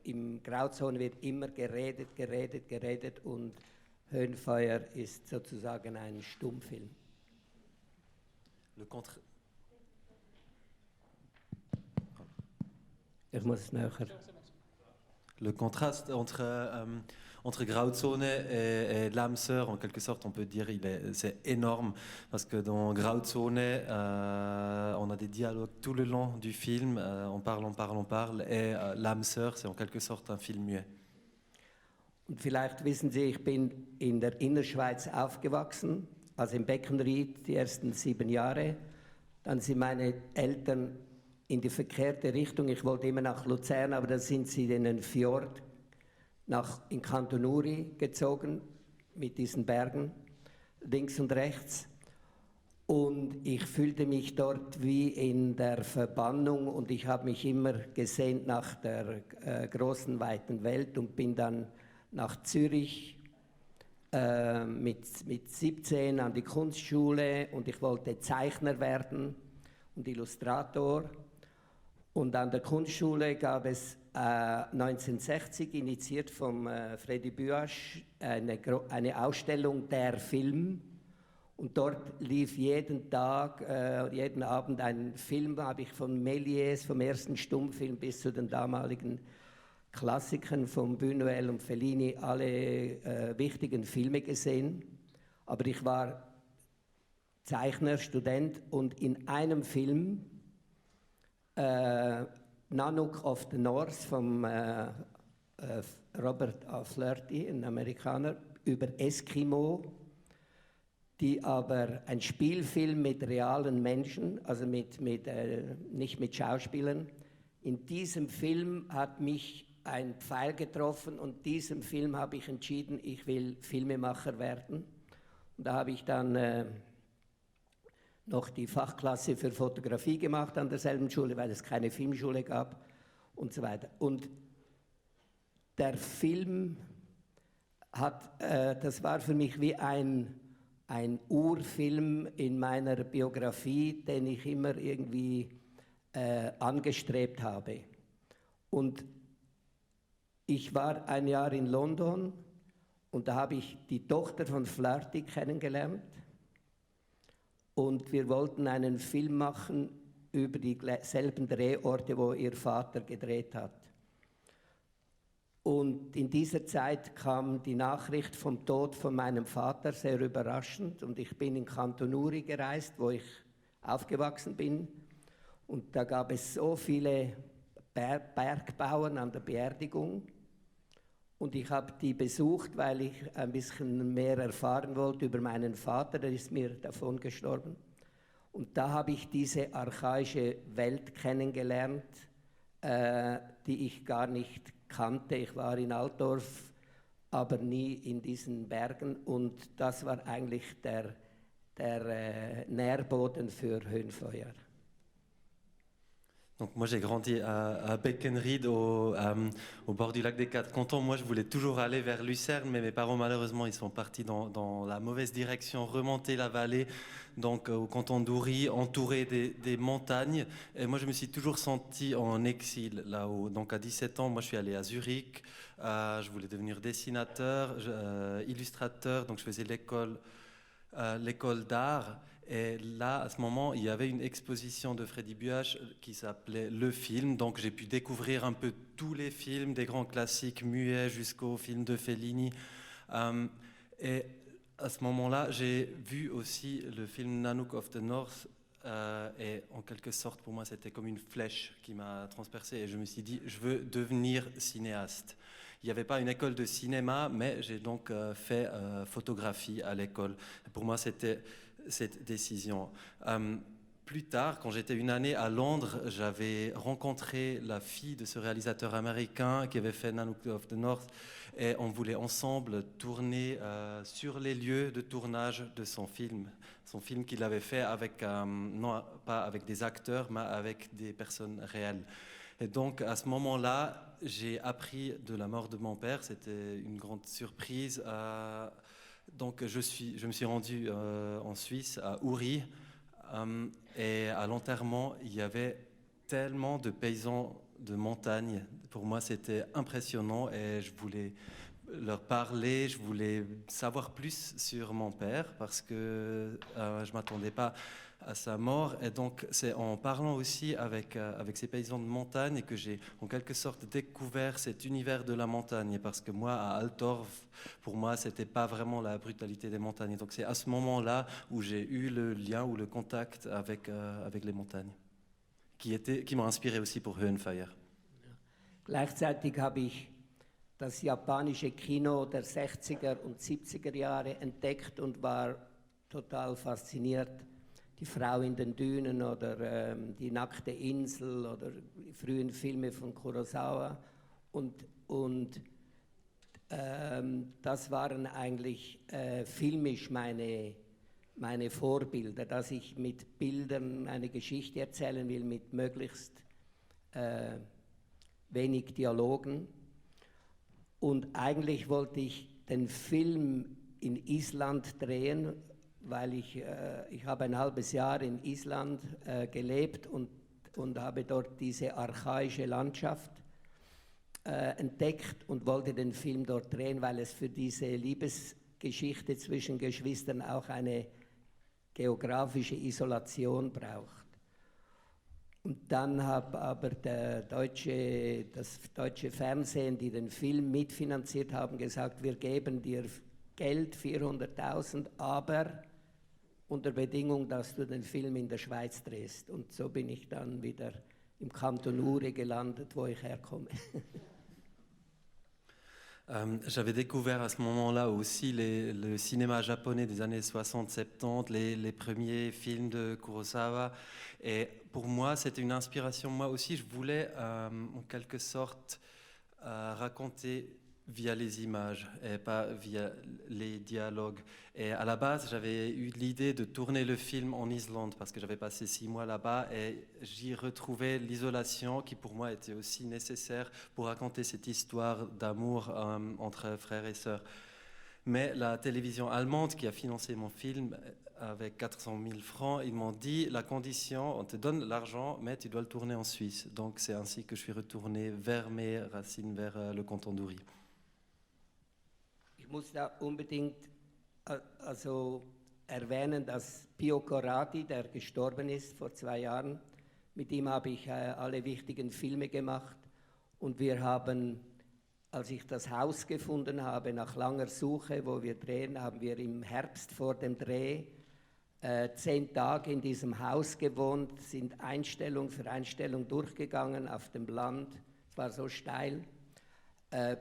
Im Grauzone wird immer geredet und Höhenfeuer ist sozusagen ein Stummfilm. Le, contre- Ich muss näher. le contraste entre Grauzone et L'âme sœur, en quelque sorte, on peut dire, c'est énorme. Parce que dans Grauzone, on a des dialogues tout le long du film, on parle. Et L'âme sœur, c'est en quelque sorte un film muet. Und vielleicht wissen Sie, ich bin in der Innerschweiz aufgewachsen, also im Beckenried die ersten 7 Jahre. Dann sind meine Eltern in die verkehrte Richtung. Ich wollte immer nach Luzern, aber dann sind sie in den Fjord in Kanton Uri gezogen mit diesen Bergen links und rechts. Und ich fühlte mich dort wie in der Verbannung und ich habe mich immer gesehnt nach der großen, weiten Welt und bin dann nach Zürich mit 17 an die Kunstschule und ich wollte Zeichner werden und Illustrator. Und an der Kunstschule gab es 1960, initiiert vom Freddy Buasch, eine Ausstellung der Film. Und dort lief jeden Tag, jeden Abend ein Film, habe ich von Méliès, vom ersten Stummfilm bis zu den damaligen Klassikern von Buñuel und Fellini, alle wichtigen Filme gesehen. Aber ich war Zeichner, Student und in einem Film, Nanook of the North von Robert A. Flaherty, ein Amerikaner, über Eskimo, die aber ein Spielfilm mit realen Menschen, also nicht mit Schauspielern. In diesem Film hat mich ein Pfeil getroffen und diesem Film habe ich entschieden, ich will Filmemacher werden. Und da habe ich dann noch die Fachklasse für Fotografie gemacht an derselben Schule, weil es keine Filmschule gab und so weiter. Und der Film das war für mich wie ein Urfilm in meiner Biografie, den ich immer irgendwie angestrebt habe. Und ich war ein Jahr in London und da habe ich die Tochter von Flaherty kennengelernt. Und wir wollten einen Film machen über dieselben Drehorte, wo ihr Vater gedreht hat. Und in dieser Zeit kam die Nachricht vom Tod von meinem Vater, sehr überraschend. Und ich bin in Kanton Uri gereist, wo ich aufgewachsen bin. Und da gab es so viele Bergbauern an der Beerdigung. Und ich habe die besucht, weil ich ein bisschen mehr erfahren wollte über meinen Vater, der ist mir davon gestorben. Und da habe ich diese archaische Welt kennengelernt, die ich gar nicht kannte. Ich war in Altdorf, aber nie in diesen Bergen. Und das war eigentlich der Nährboden für Höhenfeuer. Donc moi j'ai grandi à Beckenried au bord du lac des Quatre Cantons. Moi je voulais toujours aller vers Lucerne, mais mes parents malheureusement ils sont partis dans la mauvaise direction, remonter la vallée, donc au canton d'Uri, entouré des montagnes. Et moi je me suis toujours senti en exil là-haut. Donc à 17 ans, moi je suis allé à Zurich, je voulais devenir dessinateur, illustrateur, donc je faisais l'école d'art. Et là, à ce moment, il y avait une exposition de Freddy Buasch qui s'appelait Le Film. Donc j'ai pu découvrir un peu tous les films, des grands classiques muets jusqu'aux films de Fellini. Et à ce moment-là, j'ai vu aussi le film Nanook of the North. Et en quelque sorte, pour moi, c'était comme une flèche qui m'a transpercé. Et je me suis dit, je veux devenir cinéaste. Il n'y avait pas une école de cinéma, mais j'ai donc fait photographie à l'école. Pour moi, c'était cette décision. Plus tard, quand j'étais une année à Londres, j'avais rencontré la fille de ce réalisateur américain qui avait fait Nanook of the North et on voulait ensemble tourner sur les lieux de tournage de son film qu'il avait fait avec, non pas avec des acteurs, mais avec des personnes réelles. Et donc, à ce moment-là, j'ai appris de la mort de mon père. C'était une grande surprise. Donc, je me suis rendu en Suisse, à Uri. Et à l'enterrement, il y avait tellement de paysans de montagne. Pour moi, c'était impressionnant et je voulais leur parler, je voulais savoir plus sur mon père parce que je ne m'attendais pas à sa mort. Et donc, c'est en parlant aussi avec ces paysans de montagne que j'ai en quelque sorte découvert cet univers de la montagne. Parce que moi, à Altorf, pour moi, ce n'était pas vraiment la brutalité des montagnes. Donc, c'est à ce moment-là où j'ai eu le lien ou le contact avec les montagnes, qui m'ont inspiré aussi pour Höhenfeier. Gleichzeitig habe ich das japanische Kino der 60er und 70er Jahre entdeckt und war total fasziniert. Die Frau in den Dünen oder die nackte Insel oder die frühen Filme von Kurosawa. Und das waren eigentlich filmisch meine Vorbilder, dass ich mit Bildern eine Geschichte erzählen will, mit möglichst wenig Dialogen. Und eigentlich wollte ich den Film in Island drehen, weil ich habe ein halbes Jahr in Island gelebt und habe dort diese archaische Landschaft entdeckt und wollte den Film dort drehen, weil es für diese Liebesgeschichte zwischen Geschwistern auch eine geografische Isolation braucht. Und dann hat aber das deutsche Fernsehen, die den Film mitfinanziert haben, gesagt, wir geben dir Geld, 400.000, aber unter Bedingung, dass du den Film in der Schweiz drehst. Und so bin ich dann wieder im Kanton Uri gelandet, wo ich herkomme. J'avais découvert à ce moment-là aussi le cinéma japonais des années 60-70, les premiers films de Kurosawa. Et pour moi, c'était une inspiration. Moi aussi, je voulais en quelque sorte raconter via les images et pas via les dialogues. Et à la base, j'avais eu l'idée de tourner le film en Islande parce que j'avais passé 6 mois là-bas et j'y retrouvais l'isolation qui pour moi était aussi nécessaire pour raconter cette histoire d'amour entre frères et sœurs. Mais la télévision allemande qui a financé mon film avec 400 000 francs, ils m'ont dit la condition, on te donne l'argent, mais tu dois le tourner en Suisse. Donc c'est ainsi que je suis retourné vers mes racines, vers le canton d'Uri. Ich muss da unbedingt erwähnen, dass Pio Corradi, der gestorben ist vor 2 Jahren, mit ihm habe ich alle wichtigen Filme gemacht und wir haben, als ich das Haus gefunden habe, nach langer Suche, wo wir drehen, haben wir im Herbst vor dem Dreh 10 Tage in diesem Haus gewohnt, sind Einstellung für Einstellung durchgegangen auf dem Land, es war so steil.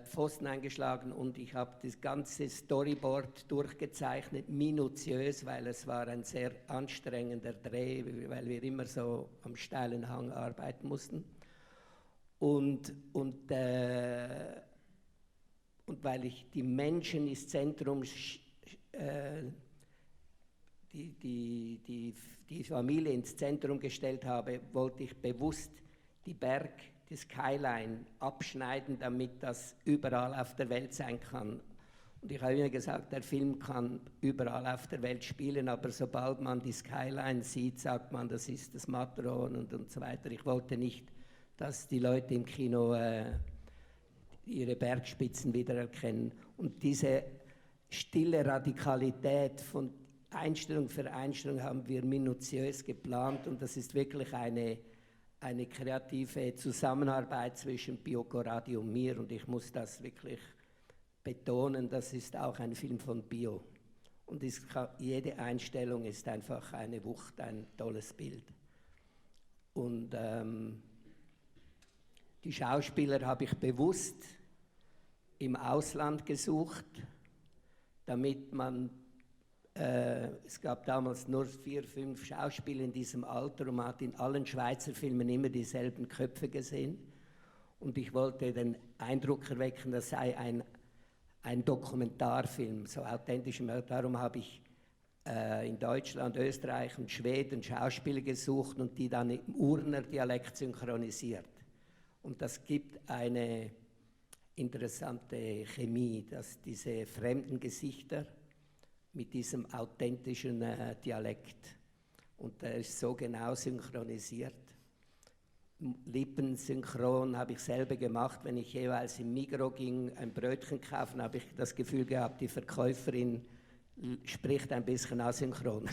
Pfosten eingeschlagen und ich habe das ganze Storyboard durchgezeichnet, minutiös, weil es war ein sehr anstrengender Dreh, weil wir immer so am steilen Hang arbeiten mussten. Und weil ich die Menschen ins Zentrum, die Familie ins Zentrum gestellt habe, wollte ich bewusst die das Skyline abschneiden, damit das überall auf der Welt sein kann. Und ich habe immer gesagt, der Film kann überall auf der Welt spielen, aber sobald man die Skyline sieht, sagt man, das ist das Matterhorn und so weiter. Ich wollte nicht, dass die Leute im Kino ihre Bergspitzen wiedererkennen. Und diese stille Radikalität von Einstellung für Einstellung haben wir minutiös geplant und das ist wirklich eine kreative Zusammenarbeit zwischen Pio Corradi und mir und ich muss das wirklich betonen, das ist auch ein Film von Pio. Und jede Einstellung ist einfach eine Wucht, ein tolles Bild. Und die Schauspieler habe ich bewusst im Ausland gesucht, damit man es gab damals nur 4, 5 Schauspieler in diesem Alter und man hat in allen Schweizer Filmen immer dieselben Köpfe gesehen. Und ich wollte den Eindruck erwecken, das sei ein Dokumentarfilm, so authentisch. Darum habe ich in Deutschland, Österreich und Schweden Schauspieler gesucht und die dann im Urner Dialekt synchronisiert. Und das gibt eine interessante Chemie, dass diese fremden Gesichter mit diesem authentischen Dialekt. Und der ist so genau synchronisiert. Lippensynchron habe ich selber gemacht. Wenn ich jeweils im Migros ging, ein Brötchen kaufen, habe ich das Gefühl gehabt, die Verkäuferin spricht ein bisschen asynchron.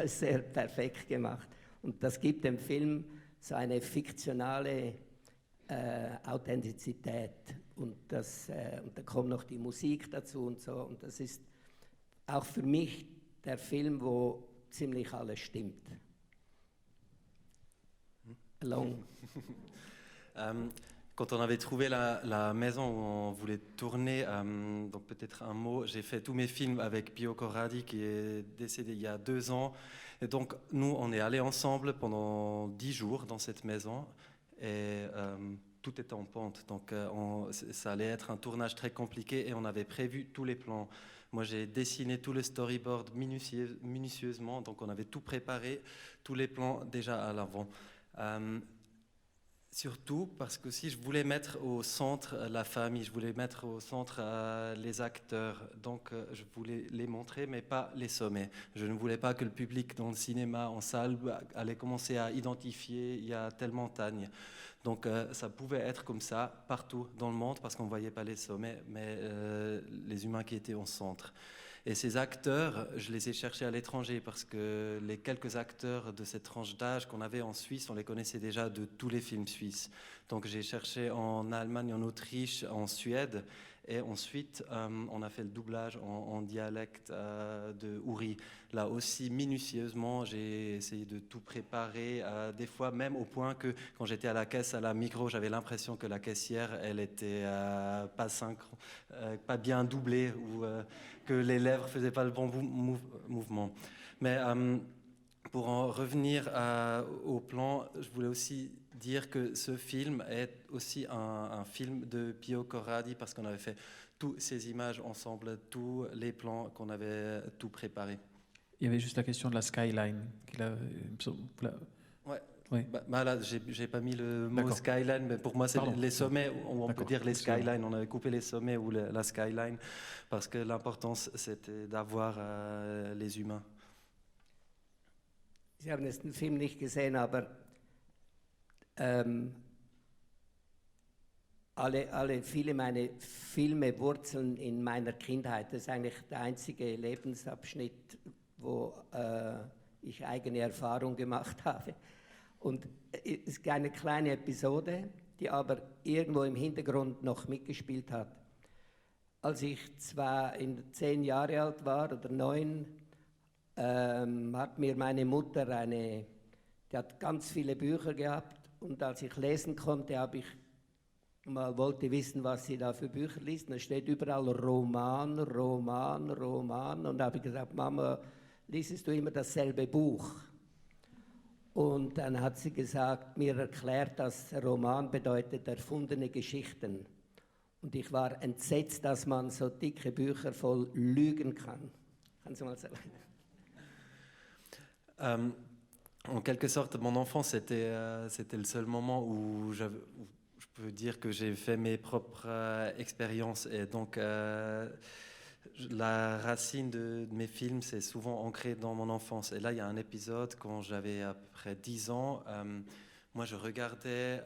Sehr perfekt gemacht. Und das gibt dem Film so eine fiktionale Authentizität. Und da kommt noch die Musik dazu und so. Und das ist auch für mich der Film, wo ziemlich alles stimmt. Quand on avait trouvé la maison où on voulait tourner, donc peut-être un mot, j'ai fait tous mes films avec Pio Corradi qui est décédé il y a 2 ans. Et donc nous, on est allés ensemble pendant 10 jours dans cette maison et tout était en pente. Donc ça allait être un tournage très compliqué et on avait prévu tous les plans. Moi, j'ai dessiné tout le storyboard minutieusement, donc on avait tout préparé, tous les plans déjà à l'avant. Surtout parce que si je voulais mettre au centre la famille, je voulais mettre au centre les acteurs, donc je voulais les montrer mais pas les sommer. Je ne voulais pas que le public dans le cinéma, en salle, allait commencer à identifier, il y a telle montagne. Donc ça pouvait être comme ça partout dans le monde parce qu'on ne voyait pas les sommets, mais les humains qui étaient au centre. Et ces acteurs, je les ai cherchés à l'étranger parce que les quelques acteurs de cette tranche d'âge qu'on avait en Suisse, on les connaissait déjà de tous les films suisses. Donc j'ai cherché en Allemagne, en Autriche, en Suède. Et ensuite, on a fait le doublage en dialecte de Uri. Là aussi, minutieusement, j'ai essayé de tout préparer. Des fois, même au point que quand j'étais à la caisse à la Migros, j'avais l'impression que la caissière, elle était pas bien doublée ou que les lèvres ne faisaient pas le bon mouvement. Mais pour en revenir au plan, je voulais aussi dire que ce film est aussi un film de Pio Corradi parce qu'on avait fait toutes ces images ensemble, tous les plans qu'on avait tout préparé. Il y avait juste la question de la skyline. Ouais. Oui. Bah là, j'ai pas mis le mot D'accord. skyline, mais pour moi, c'est Pardon. les sommets, on peut D'accord. dire les Excusez-moi. skylines. On avait coupé les sommets ou la skyline parce que l'importance, c'était d'avoir les humains. Sie haben jetzt den Film nicht gesehen, aber viele meiner Filme wurzeln in meiner Kindheit. Das ist eigentlich der einzige Lebensabschnitt, wo ich eigene Erfahrung gemacht habe. Und es ist eine kleine Episode, die aber irgendwo im Hintergrund noch mitgespielt hat. Als ich zwar 10 Jahre alt war oder 9, hat mir meine Mutter die hat ganz viele Bücher gehabt und als ich lesen konnte, wollte wissen, was sie da für Bücher liest. Da steht überall Roman, Roman, Roman und da habe ich gesagt, Mama, liest du immer dasselbe Buch? Und dann hat sie mir erklärt, dass Roman bedeutet erfundene Geschichten. Und ich war entsetzt, dass man so dicke Bücher voll lügen kann. Kannst du mal sagen? En quelque sorte, mon enfance, c'était le seul moment où je peux dire que j'ai fait mes propres expériences. Et donc, la racine de mes films, c'est souvent ancré dans mon enfance. Et là, il y a un épisode, quand j'avais à peu près 10 ans, moi, je regardais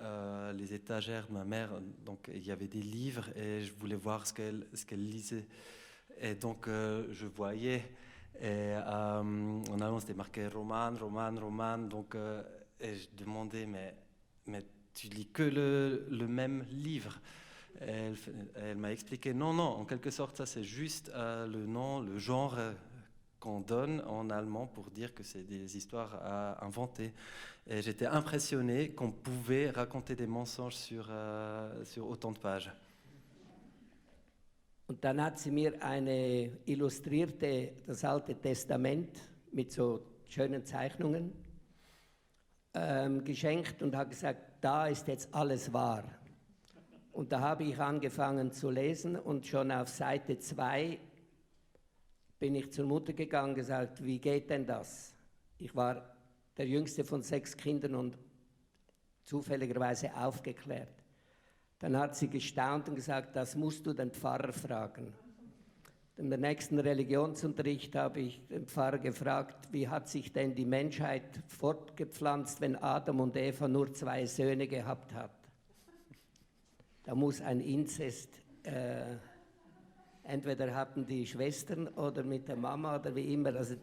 les étagères de ma mère. Donc, il y avait des livres et je voulais voir ce qu'elle lisait. Et donc, je voyais... Et en allemand, c'était marqué roman, roman, roman. Donc, et je demandais, mais tu lis que le même livre. Et elle m'a expliqué, non, en quelque sorte, ça c'est juste le nom, le genre qu'on donne en allemand pour dire que c'est des histoires à inventer. Et j'étais impressionné qu'on pouvait raconter des mensonges sur autant de pages. Und dann hat sie mir das Alte Testament mit so schönen Zeichnungen geschenkt und hat gesagt, da ist jetzt alles wahr. Und da habe ich angefangen zu lesen und schon auf Seite 2 bin ich zur Mutter gegangen und gesagt, wie geht denn das? Ich war der jüngste von 6 Kindern und zufälligerweise aufgeklärt. Dann hat sie gestaunt und gesagt, das musst du den Pfarrer fragen. Im nächsten Religionsunterricht habe ich den Pfarrer gefragt, wie hat sich denn die Menschheit fortgepflanzt, wenn Adam und Eva nur 2 Söhne gehabt hat? Da muss ein Inzest, entweder hatten die Schwestern oder mit der Mama oder wie immer. Also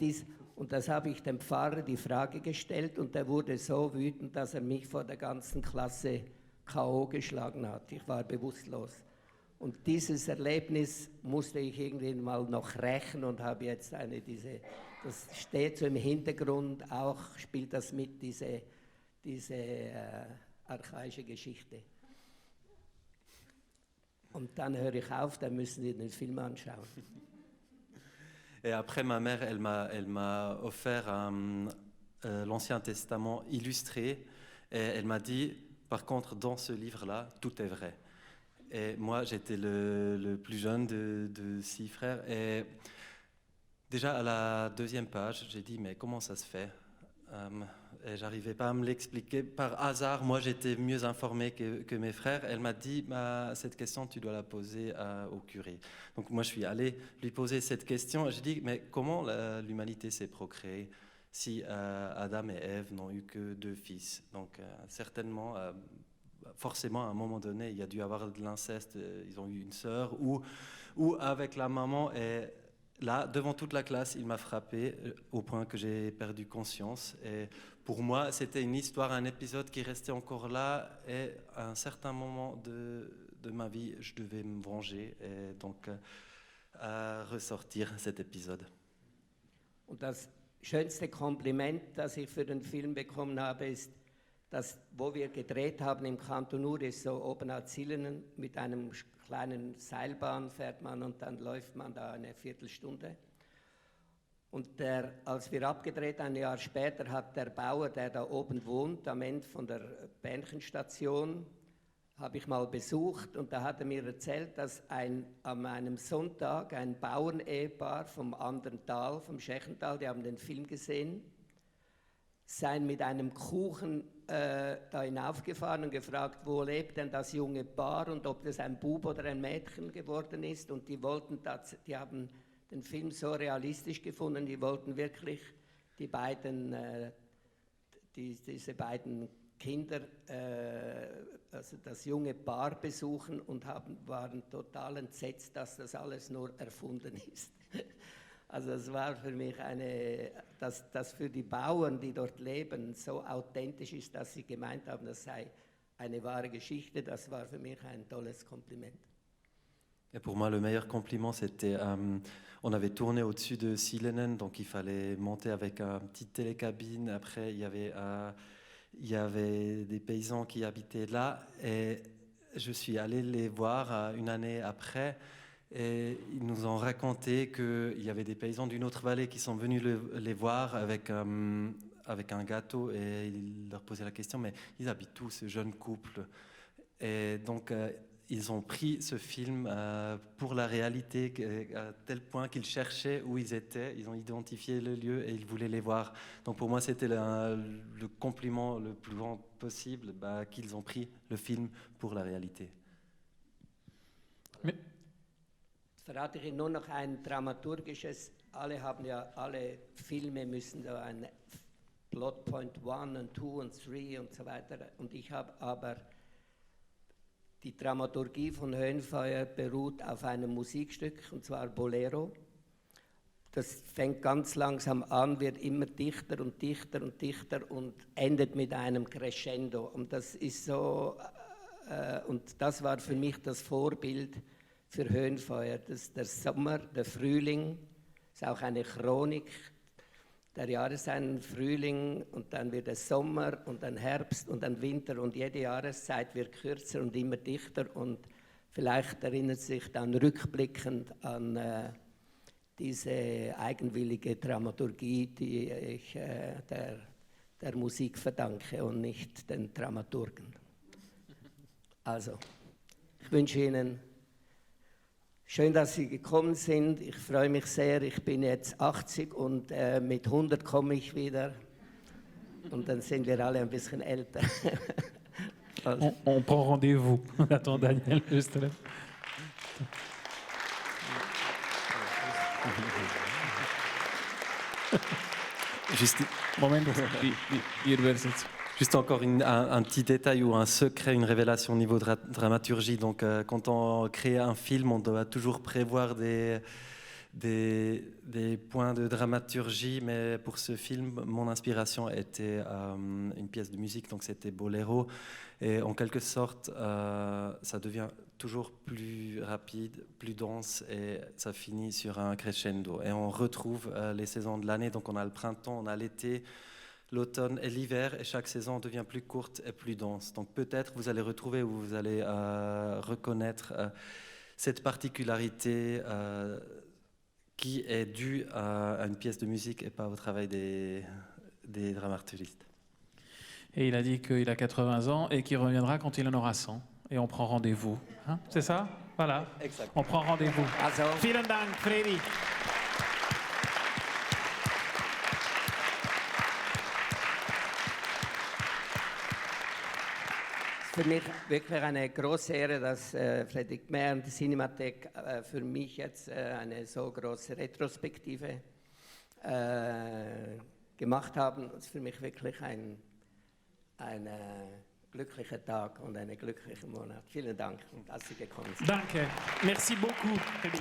und das habe ich dem Pfarrer die Frage gestellt und er wurde so wütend, dass er mich vor der ganzen Klasse K.O. geschlagen hat. Ich war bewusstlos. Und dieses Erlebnis musste ich irgendwie mal noch rächen und habe jetzt das steht so im Hintergrund, auch spielt das mit, diese archaische Geschichte. Und dann höre ich auf, dann müssen Sie den Film anschauen. Et après, ma mère, elle m'a offert l'Ancien Testament illustré. Et elle m'a dit, par contre, dans ce livre-là, tout est vrai. Et moi, j'étais le plus jeune de 6 frères. Et déjà, à la 2e page, j'ai dit, mais comment ça se fait? Et j'arrivais pas à me l'expliquer. Par hasard, moi, j'étais mieux informé que mes frères. Elle m'a dit, cette question, tu dois la poser au curé. Donc moi, je suis allé lui poser cette question. J'ai dit, mais comment l'humanité s'est procréée si Adam et Ève n'ont eu que 2 fils? Donc certainement, forcément, à un moment donné, il y a dû avoir de l'inceste. Ils ont eu une sœur ou avec la maman. Et là, devant toute la classe, il m'a frappé au point que j'ai perdu conscience. Et pour moi, c'était une histoire, un épisode qui restait encore là. Et à un certain moment de ma vie, je devais me venger et donc ressortir cet épisode. Und das schönste Kompliment, das ich für den Film bekommen habe, ist, dass, wo wir gedreht haben im Kanton Ur, ist so oben an Zillenen, mit einem kleinen Seilbahn fährt man und dann läuft man da eine Viertelstunde. Und als wir abgedreht, ein Jahr später, hat der Bauer, der da oben wohnt, am Ende von der Bähnchenstation, habe ich mal besucht und da hat er mir erzählt, dass an einem Sonntag ein Bauernehepaar vom anderen Tal, vom Schächental, die haben den Film gesehen, seien mit einem Kuchen da hinaufgefahren und gefragt, wo lebt denn das junge Paar und ob das ein Bub oder ein Mädchen geworden ist. Und die haben den Film so realistisch gefunden, die wollten wirklich diese beiden Kinder, also das junge Paar besuchen und waren total entsetzt, dass das alles nur erfunden ist. Also es war für mich dass für die Bauern, die dort leben, so authentisch ist, dass sie gemeint haben, das sei eine wahre Geschichte. Das war für mich ein tolles Kompliment. Et pour moi, le meilleur compliment, c'était, on avait tourné au-dessus de Silenen, donc il fallait monter avec une petite télécabine. Après, il y avait des paysans qui habitaient là, et je suis allé les voir une année après. Et ils nous ont raconté qu'il y avait des paysans d'une autre vallée qui sont venus les voir avec un gâteau et ils leur posaient la question, mais ils habitent où, ce jeune couple? Et donc ils ont pris ce film pour la réalité à tel point qu'ils cherchaient où ils étaient, ils ont identifié le lieu et ils voulaient les voir. Donc pour moi c'était le compliment le plus grand possible, qu'ils ont pris le film pour la réalité. Mais Verrate ich Ihnen nur noch ein dramaturgisches, alle Filme müssen da ein Plotpoint 1 und 2 und 3 und so weiter. Und ich habe aber, die Dramaturgie von Höhenfeuer beruht auf einem Musikstück, und zwar Bolero. Das fängt ganz langsam an, wird immer dichter und dichter und dichter und endet mit einem Crescendo. Und das ist so, und das war für mich das Vorbild für Höhenfeuer. Der Sommer, der Frühling, ist auch eine Chronik der Jahreszeiten, Frühling und dann wird es Sommer und dann Herbst und dann Winter und jede Jahreszeit wird kürzer und immer dichter und vielleicht erinnert sich dann rückblickend an diese eigenwillige Dramaturgie, die ich der Musik verdanke und nicht den Dramaturgen. Also, ich wünsche Ihnen schön, dass Sie gekommen sind. Ich freue mich sehr. Ich bin jetzt 80 und mit 100 komme ich wieder. Und dann sind wir alle ein bisschen älter. on prend rendez-vous. Attends, Daniel, juste là. Juste, Moment, ihr werdet. juste encore un petit détail ou un secret, une révélation au niveau de dramaturgie. Donc, quand on crée un film, on doit toujours prévoir des points de dramaturgie, mais pour ce film, mon inspiration était une pièce de musique, donc c'était Boléro, et en quelque sorte, ça devient toujours plus rapide, plus dense, et ça finit sur un crescendo. Et on retrouve les saisons de l'année, donc on a le printemps, on a l'été, l'automne et l'hiver, et chaque saison devient plus courte et plus dense. Donc peut-être vous allez retrouver ou vous allez reconnaître cette particularité qui est due à une pièce de musique et pas au travail des dramaturgistes. Et il a dit qu'il a 80 ans et qu'il reviendra quand il en aura 100. Et on prend rendez-vous. Hein, c'est ça? Voilà. Exact. On prend rendez-vous. Also, Vielen Dank, Fredi. für mich wirklich eine große Ehre, dass Fredrik Gmer und die Cinemathek für mich jetzt eine so große Retrospektive gemacht haben. Es ist für mich wirklich ein glücklicher Tag und ein glücklicher Monat. Vielen Dank, dass Sie gekommen sind. Danke. Merci beaucoup, Fredi.